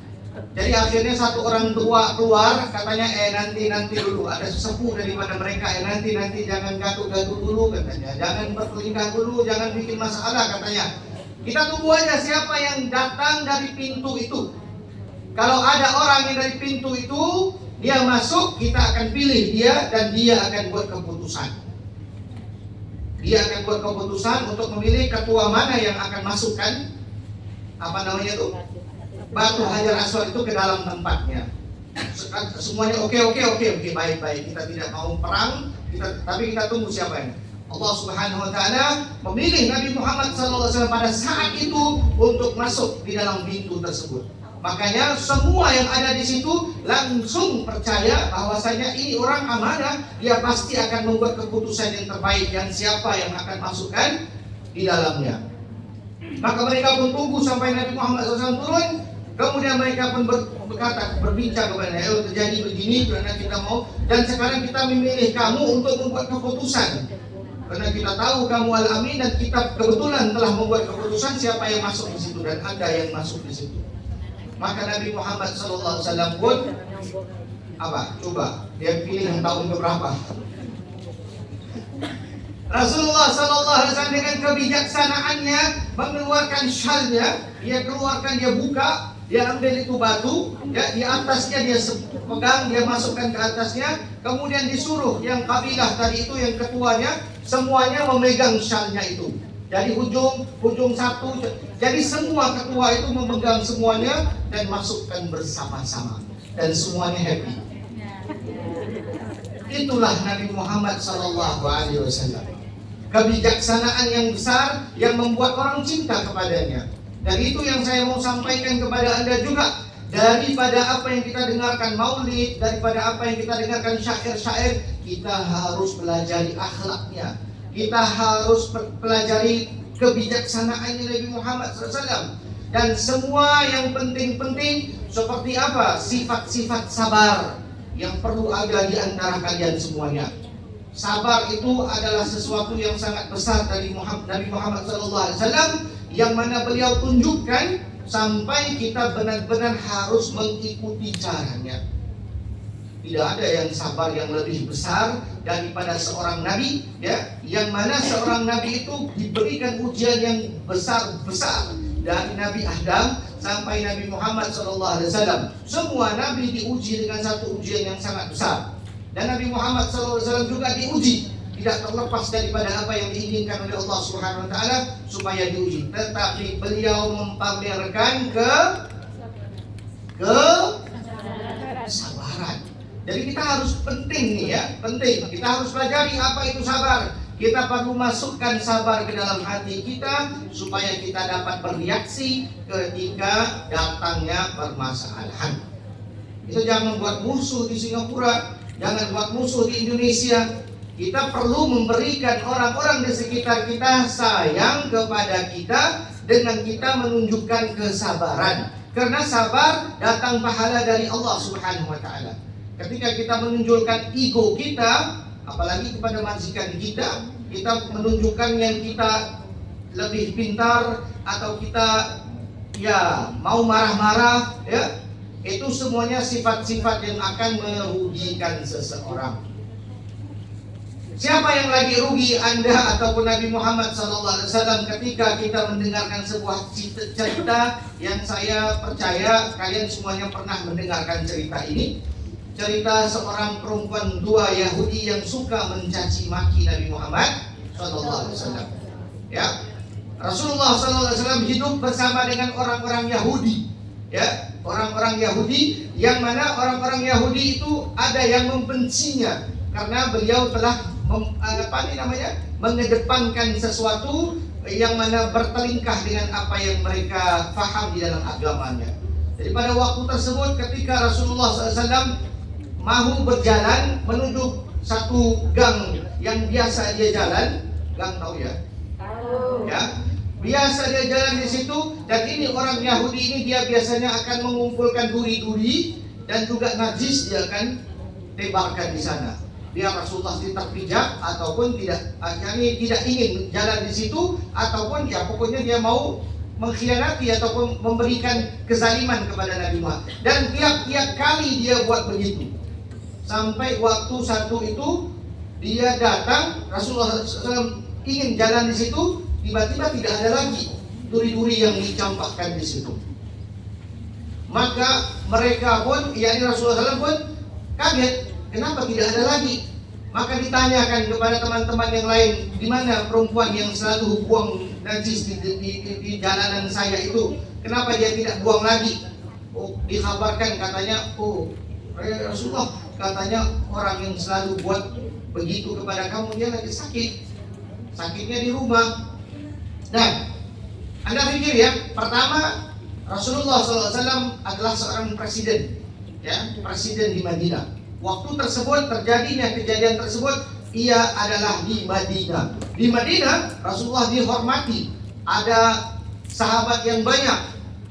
Jadi akhirnya satu orang tua keluar, katanya nanti dulu, ada sesepuh daripada mereka, nanti jangan gaduh-gaduh dulu katanya, jangan bertelingkah dulu, jangan bikin masalah katanya. Kita tunggu aja siapa yang datang dari pintu itu. Kalau ada orang yang dari pintu itu, dia masuk, kita akan pilih dia dan dia akan buat keputusan. Dia akan buat keputusan untuk memilih ketua mana yang akan masukkan batu Hajar Aswad itu ke dalam tempatnya. Semuanya oke, baik. Kita tidak mau perang, tapi kita tunggu siapa ini. Allah Subhanahu wa taala memilih Nabi Muhammad SAW pada saat itu untuk masuk di dalam pintu tersebut. Makanya semua yang ada di situ langsung percaya bahwasanya ini orang amanah, dia pasti akan membuat keputusan yang terbaik yang siapa yang akan masukkan di dalamnya. Maka mereka pun tunggu sampai Nabi Muhammad SAW turun. Kemudian mereka pun berbincang kepada dia, terjadi begini karena kita mau, dan sekarang kita memilih kamu untuk membuat keputusan. Karena kita tahu kamu al-amin dan kita kebetulan telah membuat keputusan siapa yang masuk di situ dan ada yang masuk di situ. Maka Nabi Muhammad SAW pun coba dia pilih yang tahun keberapa. Rasulullah SAW dengan kebijaksanaannya mengeluarkan syalnya, dia buka, dia ambil itu batu, ya, di atasnya dia pegang, dia masukkan ke atasnya, kemudian disuruh yang kabilah tadi itu yang ketuanya semuanya memegang syalnya itu. Jadi ujung satu, jadi semua ketua itu memegang semuanya dan masukkan bersama-sama dan semuanya happy. Itulah Nabi Muhammad SAW. Kebijaksanaan yang besar yang membuat orang cinta kepadanya. Dan itu yang saya mau sampaikan kepada Anda juga. Daripada apa yang kita dengarkan maulid, daripada apa yang kita dengarkan syair-syair, kita harus pelajari akhlaknya. Kita harus pelajari kebijaksanaannya Nabi Muhammad SAW. Dan semua yang penting-penting seperti apa? Sifat-sifat sabar yang perlu ada di antara kalian semuanya. Sabar itu adalah sesuatu yang sangat besar dari Nabi Muhammad SAW, yang mana beliau tunjukkan sampai kita benar-benar harus mengikuti caranya. Tidak ada yang sabar yang lebih besar daripada seorang nabi, ya, yang mana seorang nabi itu diberikan ujian yang besar-besar dari Nabi Adam sampai Nabi Muhammad SAW. Semua nabi diuji dengan satu ujian yang sangat besar. Dan Nabi Muhammad SAW juga diuji, tidak terlepas daripada apa yang diinginkan oleh Allah Subhanahu wa taala supaya diuji. Tetapi beliau mempamerkan kesabaran. Jadi kita harus penting kita harus pelajari apa itu sabar. Kita perlu masukkan sabar ke dalam hati kita supaya kita dapat bereaksi ketika datangnya permasalahan. Kita jangan buat musuh di Singapura, jangan buat musuh di Indonesia. Kita perlu memberikan orang-orang di sekitar kita sayang kepada kita dengan kita menunjukkan kesabaran. Karena sabar datang pahala dari Allah Subhanahu wa taala. Ketika kita menunjukkan ego kita, apalagi kepada majikan kita menunjukkan yang kita lebih pintar atau kita mau marah-marah, ya, itu semuanya sifat-sifat yang akan merugikan seseorang. Siapa yang lagi rugi, Anda ataupun Nabi Muhammad SAW, ketika kita mendengarkan sebuah cerita yang saya percaya kalian semuanya pernah mendengarkan cerita ini. cerita seorang perempuan tua Yahudi yang suka mencaci maki Nabi Muhammad SAW. Ya, Rasulullah SAW hidup bersama dengan orang-orang Yahudi. Ya, orang-orang Yahudi yang mana orang-orang Yahudi itu ada yang membencinya karena beliau telah mengedepankan sesuatu yang mana bertelingkah dengan apa yang mereka faham di dalam agamanya. Jadi pada waktu tersebut ketika Rasulullah SAW mahu berjalan menuju satu gang yang biasa dia jalan, gang tahu ya? Ya, biasa dia jalan di situ, dan ini orang Yahudi ini dia biasanya akan mengumpulkan duri-duri dan juga najis dia akan tebarkan di sana. Dia Rasulullah terpijak ataupun tidak, tidak ingin jalan di situ, ataupun ya pokoknya dia mau mengkhianati ataupun memberikan kezaliman kepada Nabi Muhammad. Dan tiap-tiap kali dia buat begitu. Sampai waktu satu itu dia datang, Rasulullah SAW ingin jalan di situ, tiba-tiba tidak ada lagi duri-duri yang dicampakkan di situ. Maka mereka pun, yakni Rasulullah SAW pun kaget, kenapa tidak ada lagi? Maka ditanyakan kepada teman-teman yang lain, di mana perempuan yang selalu buang najis di jalanan saya itu? Kenapa dia tidak buang lagi? Oh, dikabarkan katanya, Rasulullah, katanya orang yang selalu buat begitu kepada kamu dia lagi sakit, sakitnya di rumah. Nah, Anda pikir ya, pertama Rasulullah SAW adalah seorang presiden, ya, presiden di Madinah. Waktu tersebut terjadinya kejadian tersebut, ia adalah di Madinah. Di Madinah Rasulullah dihormati, ada sahabat yang banyak,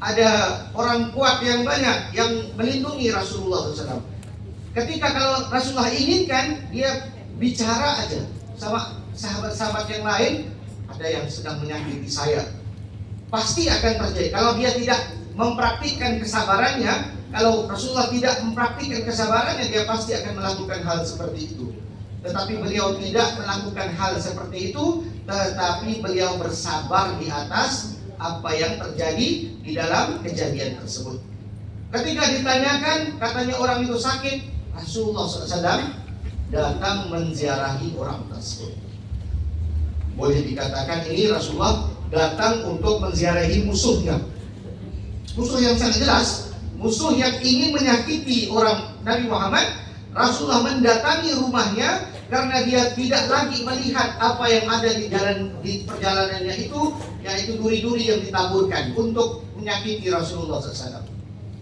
ada orang kuat yang banyak yang melindungi Rasulullah SAW. Ketika kalau Rasulullah inginkan, dia bicara aja sama sahabat-sahabat yang lain, ada yang sedang menyakiti saya, pasti akan terjadi. Kalau dia tidak mempraktikkan kesabarannya, kalau Rasulullah tidak mempraktikkan kesabarannya, dia pasti akan melakukan hal seperti itu. Tetapi beliau tidak melakukan hal seperti itu, tetapi beliau bersabar di atas apa yang terjadi di dalam kejadian tersebut. Ketika ditanyakan, katanya orang itu sakit, Rasulullah SAW datang menziarahi orang tersebut. Boleh dikatakan ini Rasulullah datang untuk menziarahi musuhnya. Musuh yang sangat jelas, musuh yang ingin menyakiti orang Nabi Muhammad. Rasulullah mendatangi rumahnya karena dia tidak lagi melihat apa yang ada di perjalanannya itu, yaitu duri-duri yang ditaburkan untuk menyakiti Rasulullah SAW.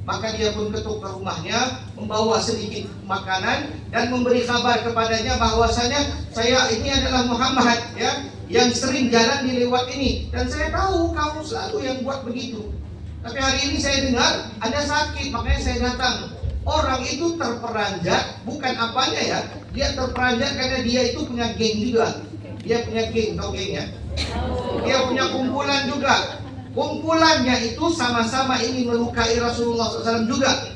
Maka dia pun ketuk ke rumahnya, membawa sedikit makanan dan memberi kabar kepadanya bahwasanya saya ini adalah Muhammad, ya, yang sering jalan di lewat ini, dan saya tahu kamu selalu yang buat begitu. Tapi hari ini saya dengar Anda sakit, makanya saya datang. Orang itu terperanjat, bukan apanya ya, dia terperanjat karena dia itu punya geng juga. Dia punya geng, tau geng ya? Dia punya kumpulan juga. Kumpulannya itu sama-sama ingin melukai Rasulullah SAW juga.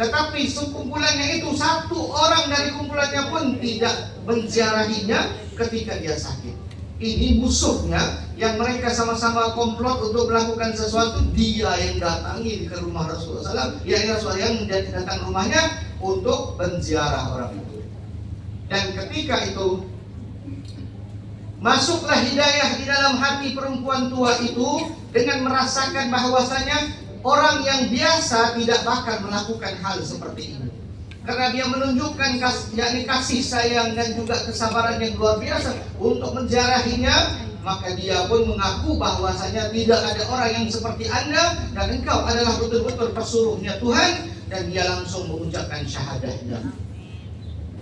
Tetapi sekumpulannya itu, satu orang dari kumpulannya pun tidak menziarahinya ketika dia sakit. Ini musuhnya yang mereka sama-sama komplot untuk melakukan sesuatu, dia yang datangi ke rumah Rasulullah SAW, Rasulullah yang datang rumahnya untuk menziarah orang itu. Dan ketika itu masuklah hidayah di dalam hati perempuan tua itu dengan merasakan bahwasanya orang yang biasa tidak bakal melakukan hal seperti ini. Karena dia menunjukkan kasih sayang dan juga kesabaran yang luar biasa untuk menziarahinya, maka dia pun mengaku bahwasanya tidak ada orang yang seperti Anda dan engkau adalah betul-betul pesuruhnya Tuhan, dan dia langsung mengucapkan syahadahnya.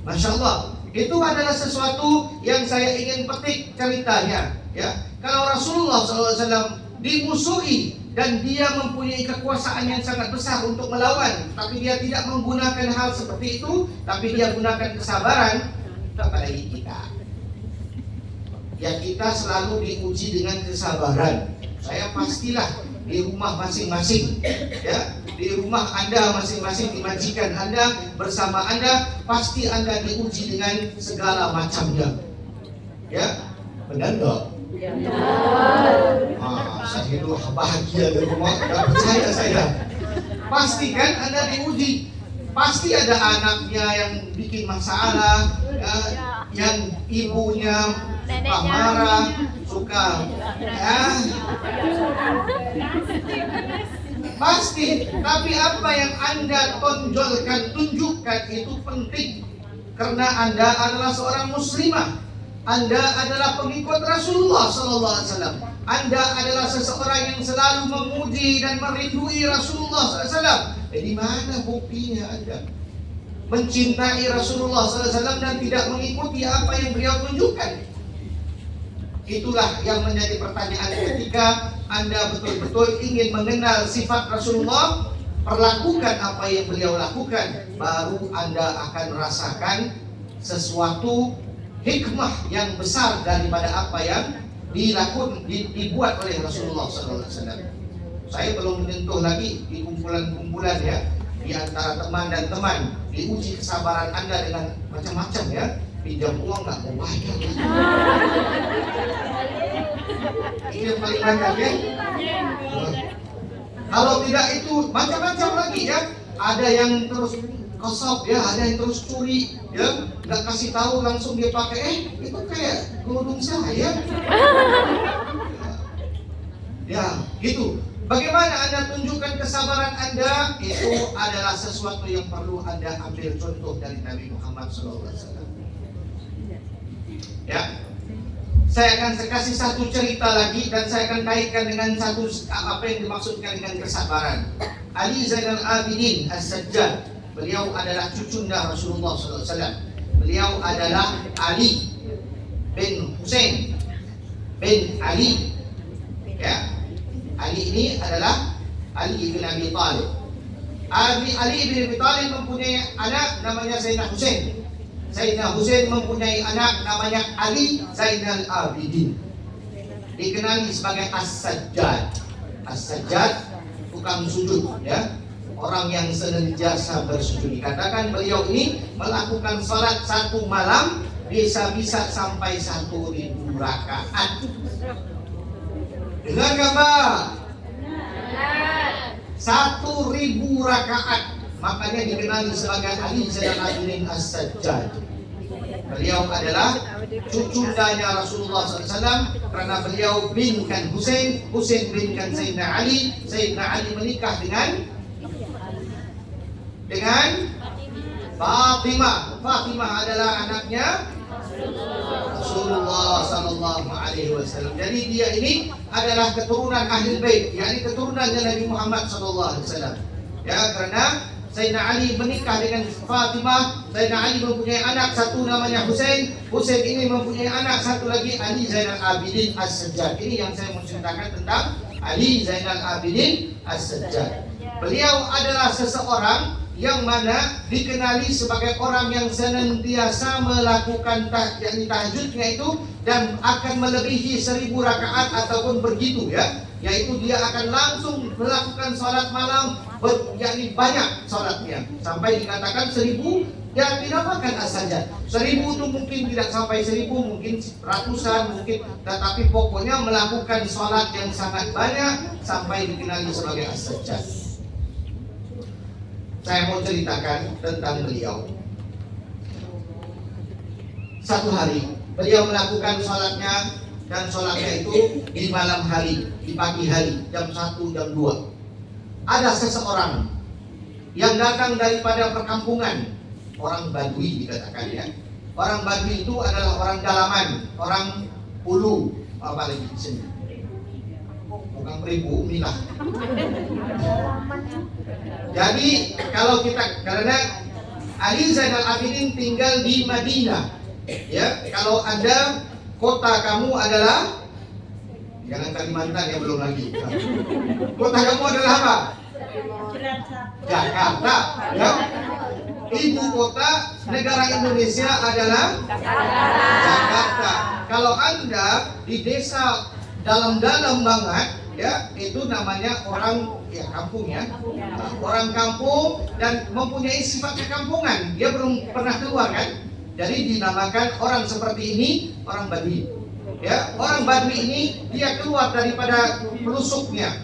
Masya Allah, itu adalah sesuatu yang saya ingin petik ceritanya. Ya, kalau Rasulullah SAW dimusuhi dan dia mempunyai kekuasaan yang sangat besar untuk melawan, tapi dia tidak menggunakan hal seperti itu, tapi dia gunakan kesabaran, apalagi kita. Ya, kita selalu diuji dengan kesabaran. Saya pastilah di rumah masing-masing, ya, di rumah Anda masing-masing, di majikan Anda, bersama Anda, pasti Anda diuji dengan segala macamnya. Ya, benar enggak? Saya hidup bahagia di rumah, gak percaya saya. Pastikan Anda diuji. Pasti ada anaknya yang bikin masalah, ya, yang ibunya suka marah, suka ya. Pasti, tapi apa yang Anda tunjukkan itu penting. Karena Anda adalah seorang muslimah. Anda adalah pengikut Rasulullah SAW. Anda adalah seseorang yang selalu memuji dan merindui Rasulullah SAW. Jadi mana buktinya Anda mencintai Rasulullah SAW dan tidak mengikuti apa yang beliau tunjukkan? Itulah yang menjadi pertanyaan ketika Anda betul-betul ingin mengenal sifat Rasulullah. Perlakukan apa yang beliau lakukan, baru Anda akan merasakan sesuatu hikmah yang besar daripada apa yang dibuat oleh Rasulullah SAW. Saya belum menyentuh lagi di kumpulan-kumpulan ya, di antara teman dan teman, diuji kesabaran Anda dengan macam-macam ya. Pinjam uang nggak mau bayar. Ini yang paling banyak ya. Kalau tidak itu macam-macam lagi ya. Ada yang terus kosop ya, ada yang terus curi ya, nggak kasih tahu langsung dia pakai. Itu kayak kerudung saya. Ya, gitu. Bagaimana Anda tunjukkan kesabaran Anda? Itu adalah sesuatu yang perlu Anda ambil contoh dari Nabi Muhammad SAW. Ya, saya akan kasih satu cerita lagi dan saya akan kaitkan dengan satu apa yang dimaksudkan dengan kesabaran. Ali Zainal Abidin As-Sajjad, beliau adalah cucunda Rasulullah SAW. Beliau adalah Ali bin Husain bin Ali. Ya, Ali ini adalah Ali bin Abi Thalib. Ali bin Abi Thalib mempunyai anak namanya Sayyidina Husain. Sayyidina Husain mempunyai anak namanya Ali Zainal Abidin. Dikenali sebagai As-Sajjad. As-Sajjad, tukang sujud ya. Orang yang senantiasa bersujud. Dikatakan beliau ini melakukan salat satu malam bisa sampai 1.000 rakaat. Dengar nggak Pak? 1.000 rakaat. Makanya dikenali sebagai Ali Zainal Abidin As-Sajjad. Beliau adalah cucundanya Rasulullah SAW karena beliau binkan Husain, Husain binkan Sayyidina Ali, Sayyidina Ali menikah dengan Fatimah. Fatimah adalah anaknya Rasulullah SAW. Jadi dia ini adalah keturunan Ahlul Bait, yakni keturunannya Nabi Muhammad SAW. Ya, karena Sayyidina Ali menikah dengan Fatimah. Sayyidina Ali mempunyai anak satu namanya Husain. Husain ini mempunyai anak satu lagi Ali Zainal Abidin As-Sajjad. Ini yang saya mau ceritakan tentang Ali Zainal Abidin As-Sajjad. Beliau adalah seseorang yang mana dikenali sebagai orang yang senantiasa melakukan tahajudnya itu dan akan melebihi 1.000 rakaat ataupun begitu ya. Yaitu dia akan langsung melakukan sholat malam yakni banyak sholatnya sampai dikatakan 1.000 ya dinamakan As-Sajjad. 1.000 itu mungkin tidak sampai 1.000, mungkin ratusan mungkin, tetapi pokoknya melakukan sholat yang sangat banyak sampai dikenali sebagai As-Sajjad. Saya mau ceritakan tentang beliau. Satu hari beliau melakukan sholatnya, dan sholatnya itu di malam hari, di pagi hari, jam 1, jam 2. Ada seseorang yang datang daripada perkampungan, orang Badui dikatakan ya. Orang Badui itu adalah orang dalaman, orang ulu, apa lagi di sini? Bukan beribu, milah. Jadi kalau kita, karena Ali Zainal Abidin tinggal di Madinah, ya. Kalau Anda kota kamu adalah, jangan Kalimantan ya, belum lagi. Kota kamu adalah apa? Jakarta. Ya. Ibu kota negara Indonesia adalah Jakarta. Kalau Anda di desa dalam-dalam banget, ya, itu namanya orang ya kampung ya. Orang kampung dan mempunyai sifat kekampungan. Dia belum pernah keluar kan? Jadi dinamakan orang seperti ini orang Badui. Ya, orang Badui ini dia keluar daripada pelusuknya,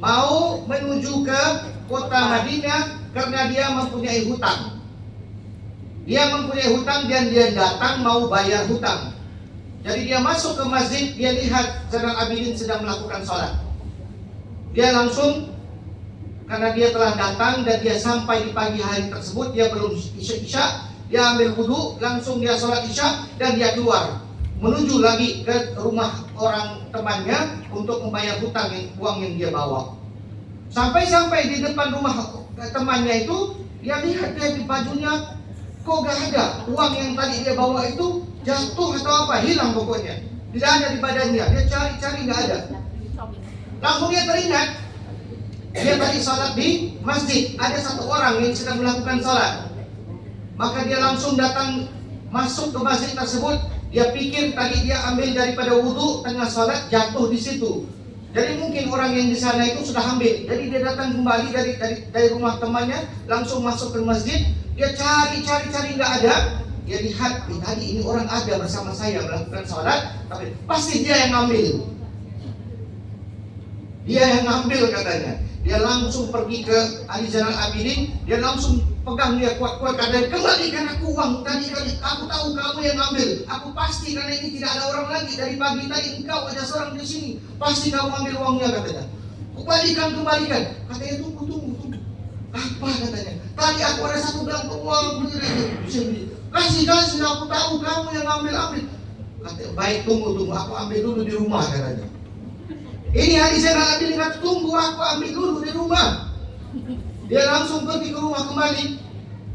mau menuju ke kota Madinah karena dia mempunyai hutang. Dia mempunyai hutang dan dia datang mau bayar hutang. Jadi dia masuk ke masjid, dia lihat Zainal Abidin sedang melakukan sholat. Dia langsung, karena dia telah datang dan dia sampai di pagi hari tersebut, dia belum isya, dia ambil wudhu, langsung dia sholat isya dan dia keluar menuju lagi ke rumah orang temannya untuk membayar hutang uang yang dia bawa. Sampai di depan rumah temannya itu, dia lihat dia di bajunya kok gak ada uang yang tadi dia bawa itu, jatuh atau apa, hilang pokoknya, tidak ada di badannya. Dia cari gak ada. Langsung dia teringat, dia tadi sholat di masjid, ada satu orang yang sedang melakukan sholat. Maka dia langsung datang masuk ke masjid tersebut. Dia pikir tadi dia ambil daripada wudhu, tengah sholat jatuh di situ. Jadi mungkin orang yang di sana itu sudah ambil. Jadi dia datang kembali dari rumah temannya, langsung masuk ke masjid. Dia cari nggak ada. Dia lihat tadi ini orang ada bersama saya melakukan sholat, tapi pasti dia yang ambil. Dia yang ambil katanya. Dia langsung pergi ke Ali Zainal Abidin, dia langsung pegang dia kuat-kuat, katanya kembalikan aku uang tadi, aku tahu kamu yang ambil, aku pasti karena ini tidak ada orang lagi dari pagi tadi, engkau ada seorang di sini, pasti kamu ambil uangnya katanya. Kembalikan, katanya tunggu, apa katanya? Tadi aku ada satu gantung uang begini, kasih aku tahu kamu yang ambil. Katanya baik tunggu, aku ambil dulu di rumah katanya. Ini Ali Zainal Abidin kata, tunggu aku ambil dulu di rumah. Dia langsung pergi ke rumah kembali.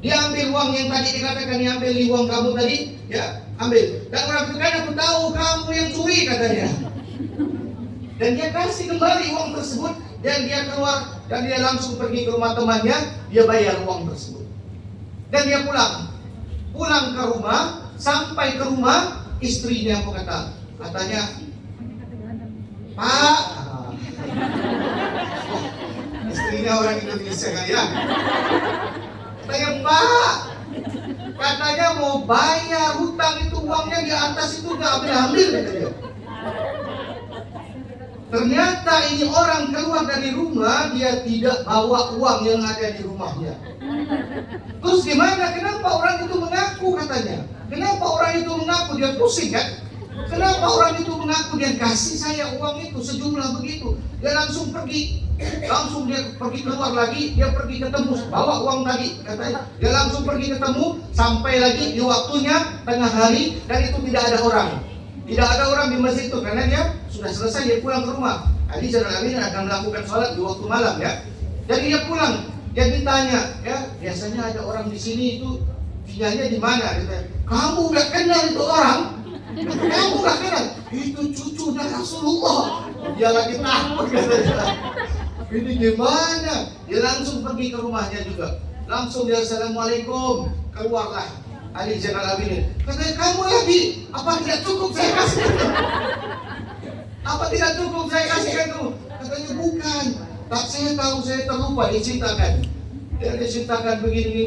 Dia ambil uang yang tadi dikatakan diambil di uang kamu tadi, ya ambil. Dan orang itu kan aku tahu kamu yang curi katanya. Dan dia kasih kembali uang tersebut dan dia keluar dan dia langsung pergi ke rumah temannya, dia bayar uang tersebut. Dan dia pulang ke rumah, sampai ke rumah istrinya katanya, Pak, istrinya orang Indonesia kan ya. Katanya Pak, katanya mau bayar hutang itu uangnya di atas itu nggak ambil katanya. Ternyata ini orang keluar dari rumah, dia tidak bawa uang yang ada di rumahnya. Terus gimana? Kenapa orang itu mengaku katanya? Kenapa orang itu mengaku? Dia pusing kan? Kenapa orang itu mengaku dia kasih saya uang itu sejumlah begitu? Dia langsung pergi keluar lagi, dia pergi ketemu, bawa uang tadi katanya. Dia langsung pergi ketemu, sampai lagi di waktunya tengah hari dan itu tidak ada orang. Tidak ada orang di masjid itu karena dia sudah selesai, dia pulang ke rumah. Ali Zainal Abidin akan melakukan sholat di waktu malam ya. Jadi dia pulang, dia ditanya, ya biasanya ada orang di sini itu tinggalnya di mana? Ditanya, kamu nggak kenal itu orang? Kamu nggak kenal? Itu cucunya Rasulullah. Dia lagi takut katanya. Ini gimana? Dia langsung pergi ke rumahnya juga. Langsung dia assalamualaikum. Keluarlah Ali Zainal Abidin. Katanya kamu lagi? Apa tidak cukup saya kasih? Apa tidak cukup saya kasihkan kamu? Katanya bukan. Tak saya tahu saya terlupa diceritakan. Dia diceritakan begini.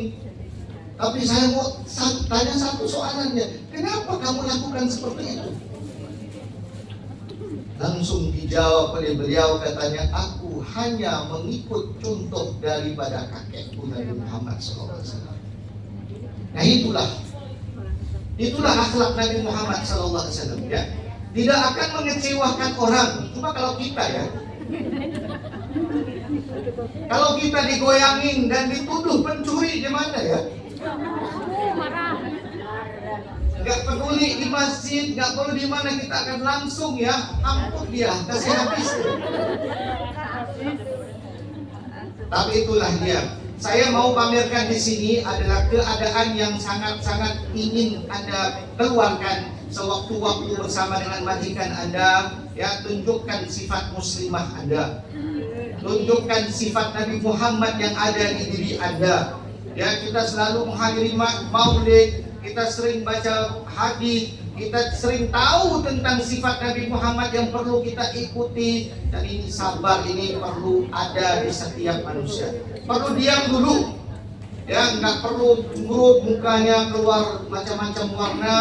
Tapi saya mau tanya satu soalannya. Kenapa kamu lakukan seperti itu? Langsung dijawab oleh beliau katanya, aku hanya mengikut contoh daripada kakekku Nabi Muhammad SAW. Nah itulah akhlak Nabi Muhammad SAW ya. Tidak akan mengecewakan orang. Cuma kalau kita ya, kalau kita digoyangin dan dituduh pencuri gimana ya? Gak peduli di masjid, gak perlu di mana, kita akan langsung ya ampun dia, kasih habis. Tapi itulah dia. Saya mau pamerkan di sini adalah keadaan yang sangat-sangat ingin Anda keluarkan sewaktu-waktu bersama dengan majikan Anda. Ya, tunjukkan sifat muslimah Anda. Tunjukkan sifat Nabi Muhammad yang ada di diri Anda. Ya, kita selalu menghadiri maulid, kita sering baca hadis, kita sering tahu tentang sifat Nabi Muhammad yang perlu kita ikuti. Dan ini sabar ini perlu ada di setiap manusia. Perlu diam dulu, ya nggak perlu cemberut mukanya keluar macam-macam warna,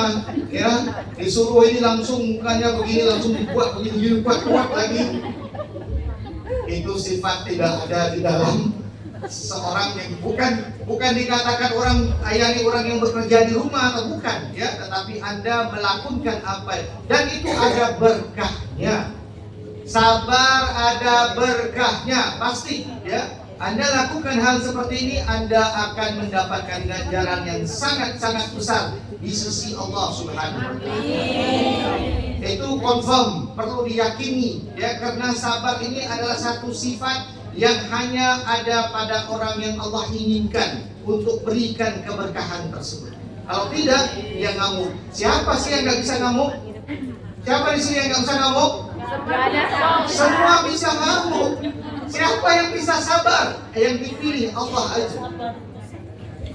ya disuruh ini langsung mukanya begini langsung dibuat begini kuat lagi. Itu sifat tidak ada di dalam seorang yang bukan dikatakan orang ini orang yang bekerja di rumah atau bukan ya, tetapi Anda melakukan apa dan itu ada berkahnya. Sabar ada berkahnya pasti ya. Anda lakukan hal seperti ini, Anda akan mendapatkan ganjaran yang sangat-sangat besar di sisi Allah Subhanahu wa taala. Itu confirm, perlu diyakini ya, karena sabar ini adalah satu sifat yang hanya ada pada orang yang Allah inginkan untuk berikan keberkahan tersebut. Kalau tidak, dia ngamuk. Siapa sih yang nggak bisa ngamuk? Siapa di sini yang nggak bisa ngamuk? Semua bisa ngamuk. Siapa yang bisa sabar? Yang dipilih Allah aja.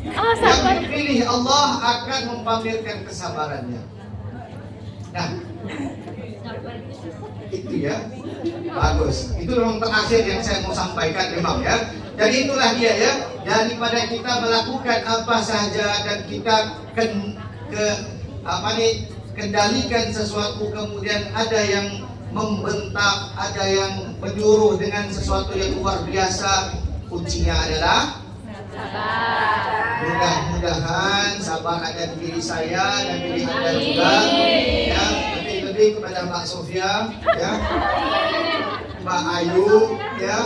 Yang dipilih Allah akan mempamerkan kesabarannya. Nah, itu ya, bagus. Itu memang terakhir yang saya mau sampaikan memang ya. Jadi itulah dia ya. Daripada kita melakukan apa saja dan kita kendalikan sesuatu, kemudian ada yang membentak, ada yang menyuruh dengan sesuatu yang luar biasa. Kuncinya adalah sabar. Mudah-mudahan sabar ada di diri saya dan diri Anda juga ya. Lebih kepada Mbak Sofia ya, Mbak Ayu ya,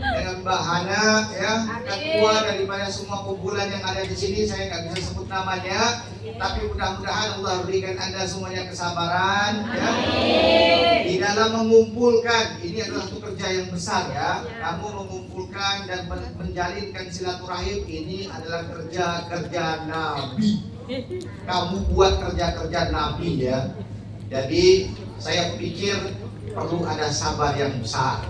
dengan Mbak Hana ya, ketua daripada semua kumpulan yang ada di sini. Saya nggak bisa sebut namanya, tapi mudah-mudahan Allah berikan Anda semuanya kesabaran ya. Di dalam mengumpulkan, ini adalah satu kerja yang besar ya. Kamu mengumpulkan dan menjalinkan silaturahim, ini adalah kerja Nabi. Kamu buat kerja Nabi ya. Jadi saya pikir perlu ada sabar yang besar.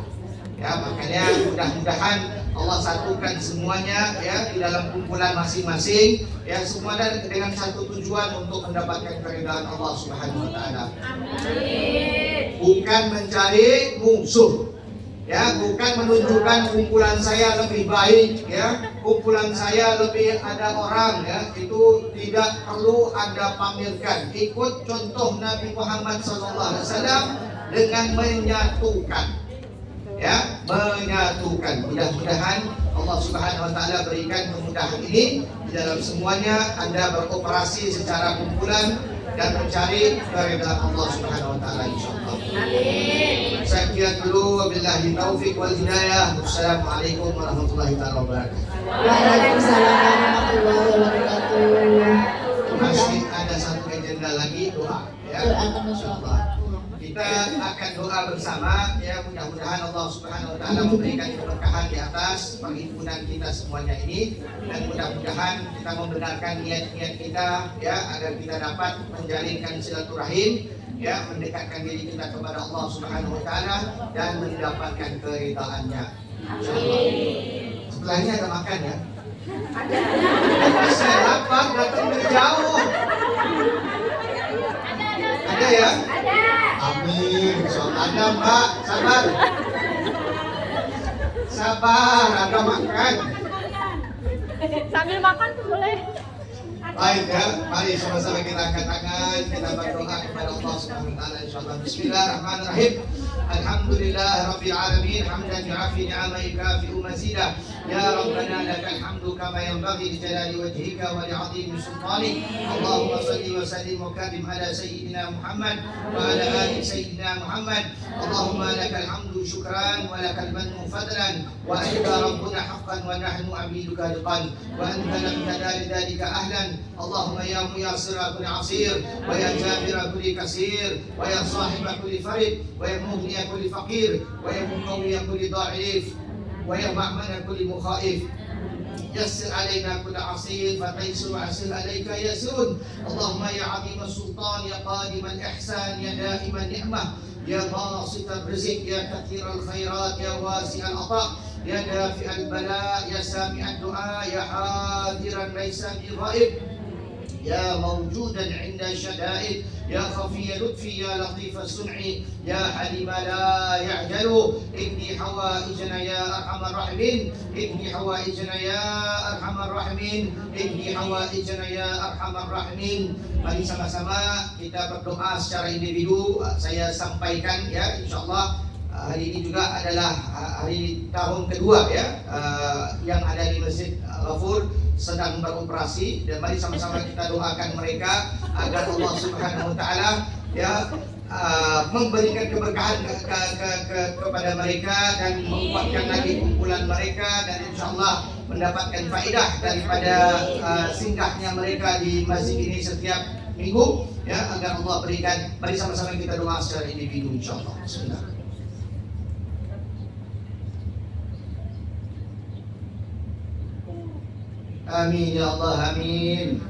Ya, makanya mudah-mudahan Allah satukan semuanya ya di dalam kumpulan masing-masing ya, semua dengan satu tujuan untuk mendapatkan keridhaan Allah Subhanahu wa taala. Amin. Bukan mencari musuh. Ya, bukan menunjukkan kumpulan saya lebih baik ya, kumpulan saya lebih ada orang ya, itu tidak perlu Anda pamerkan. Ikut contoh Nabi Muhammad SAW dengan menyatukan. Ya, menyatukan. Mudah-mudahan Allah Subhanahu wa taala berikan kemudahan ini di dalam semuanya Anda beroperasi secara kumpulan dan mencari keridhaan Allah Subhanahu wa taala insyaallah. Amin. Saya kira dulu, wabillahi taufik wal hidayah. Wassalamualaikum warahmatullahi wabarakatuh. Waalaikumsalam warahmatullahi wabarakatuh. Masih ada satu agenda lagi, doa ya. Doakan insyaallah. Kita akan doa bersama ya, mudah-mudahan Allah Subhanahu wa taala memberikan keberkahan di atas perhimpunan kita semuanya ini, dan mudah-mudahan kita membenarkan niat-niat kita ya, agar kita dapat menjalinkan silaturahim ya, mendekatkan diri kita kepada Allah Subhanahu wa taala dan mendapatkan keridhaannya. Amin. Setelahnya ada makan ya. Ada. Saya lapar, datang dari jauh. Ada ya? Ada. Amin. Ada Mbak, sabar. Sabar, ada makan. Sambil makan tuh boleh. Baik ya, mari sama-sama kita angkat tangan, kita berdoa kepada Allah Subhanahu wa taala insyaallah. Bismillahirrahmanirrahim. Alhamdulillah rabbil alamin, hamdan yu'afi ni'amaika yukafi'u mazidah. Ya Rabbana lakal hamdu kama yanbaghi li jalali wajhika wa li 'azimi sultanik. Allahumma shalli wa sallim wa karim ala sayyidina Muhammad wa ala ali sayyidina Muhammad. Allahumma lakal hamdu syukran wa lakal mannu fadlan wa anta rabbuna haqqan wa nahnu 'abiduka liqan wa anta lam tadari dhalika ahlan. Allahumma ya muyassira kulli 'asir wa ya jabira kulli kasir wa ya sahiba kulli farid wa ya mughniya kulli faqir wa ya muqawwiya kulli dha'if wa ya ma'mana kulli mukhaif. Yassir alaina kull asir fataysir asir alaika yasrun. Allahumma ya 'azim as-sultan ya qadim al-ihsan ya daim an-ni'mah ya basit ar-rizq ya kathir al-khairat ya wasi' al-ata ya dafi' al-bala ya sami' ad-du'a ya hadiran laysa bi ghaib ya mawjudan 'inda syada'id ya khafiy lutfi ya latif as-sun'i ya halim la ya'jalu inni hawaijana ya arhamar rahimin inni hawaijana ya arhamar rahimin inni hawaijana ya arhamar rahimin. Mari sama-sama kita berdoa secara individu. Saya sampaikan ya, insyaallah hari ini juga adalah hari tahun kedua ya yang ada di Masjid Ghafur sedang beroperasi, dan mari sama-sama kita doakan mereka agar Allah Subhanahu wa taala ya memberikan keberkahan kepada mereka dan menguatkan lagi kumpulan mereka, dan insyaallah mendapatkan faedah daripada singgahnya mereka di masjid ini setiap minggu ya, agar Allah berikan. Mari sama-sama kita doa secara individu insyaallah. Bismillah. Amin ya Allah, amin.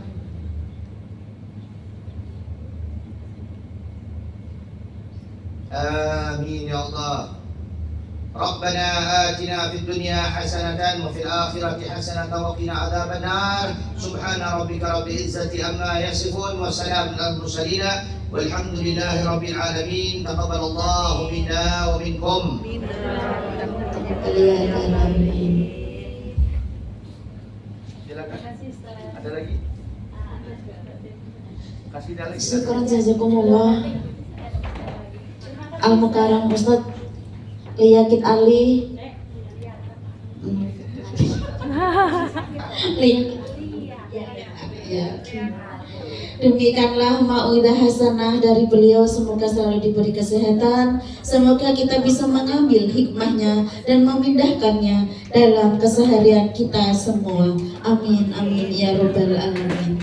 Amin ya Allah. Rabbana atina fid dunya hasanatan wa fil akhirati hasanatan wa qina adzaban nar. Subhana rabbika rabbil izzati amma yasifun wa salamun alal mursalin walhamdulillahi rabbil alamin. Taqabbalallahu minna wa minkum. Silakan. Ada lagi? Kasih lagi. Syukran jazakumullah. Al-Mukarram Ustaz Liyakit Ali. Demikianlah mau'idah hasanah dari beliau, semoga selalu diberi kesehatan, semoga kita bisa mengambil hikmahnya dan memindahkannya dalam keseharian kita semua. Amin amin ya rabbal alamin.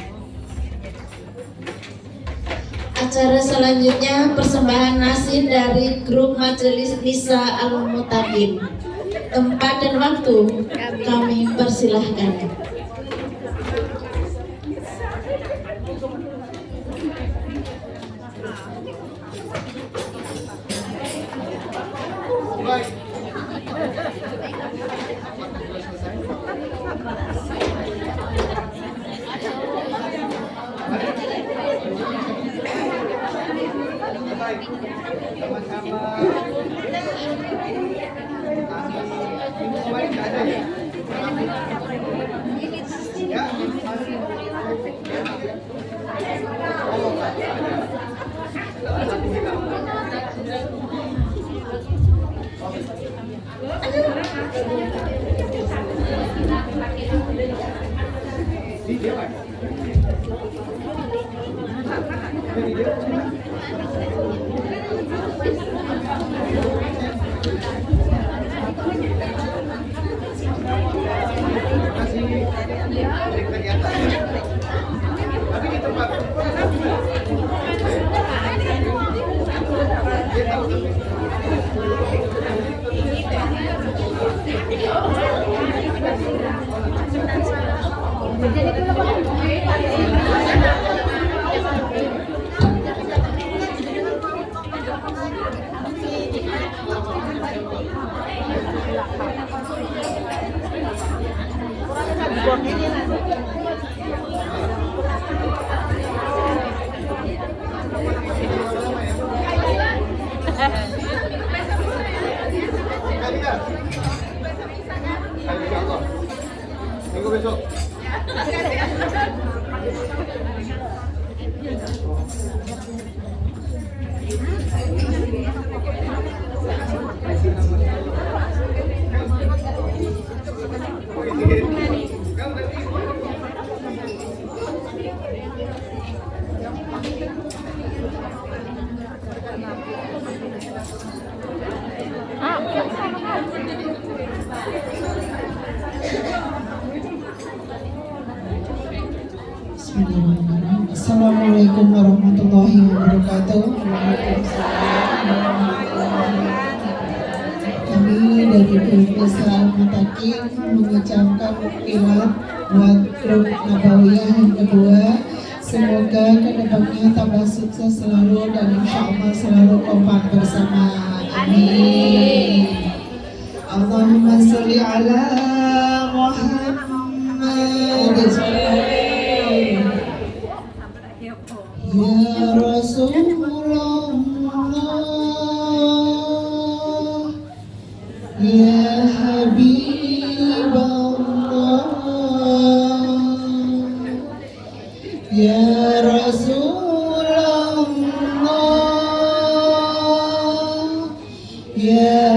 Acara selanjutnya persembahan nasi dari grup Majelis Nisa Al-Mutaqin. Tempat dan waktu kami persilahkan. Minggu besok. Bismillahirrahmanirrahim. Assalamualaikum warahmatullahi wabarakatuh. Kami dari grup Nisa Al-Mutaqin mengucapkan mukminat buat grup Nabawiyah yang kedua. Semoga kedepannya tambah sukses selalu dan insya Allah selalu kompak bersama. Amin. Allahumma sholli ala Muhammad. Ya Rasulullah, Ya Habibullah, Ya Rasulullah, Ya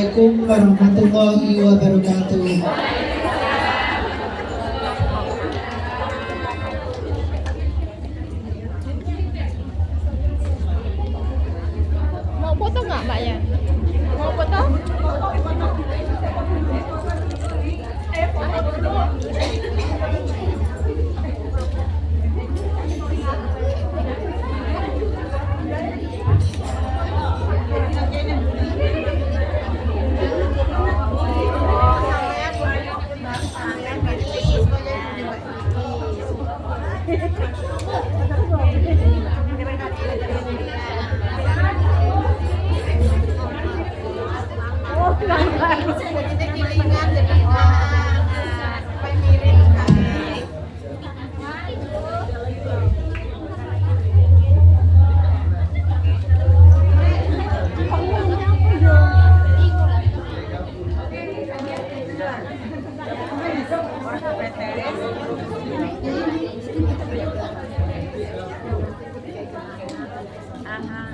Assalamualaikum warahmatullahi wabarakatuh. Mau foto nggak mbaknya? Mau foto? Aha.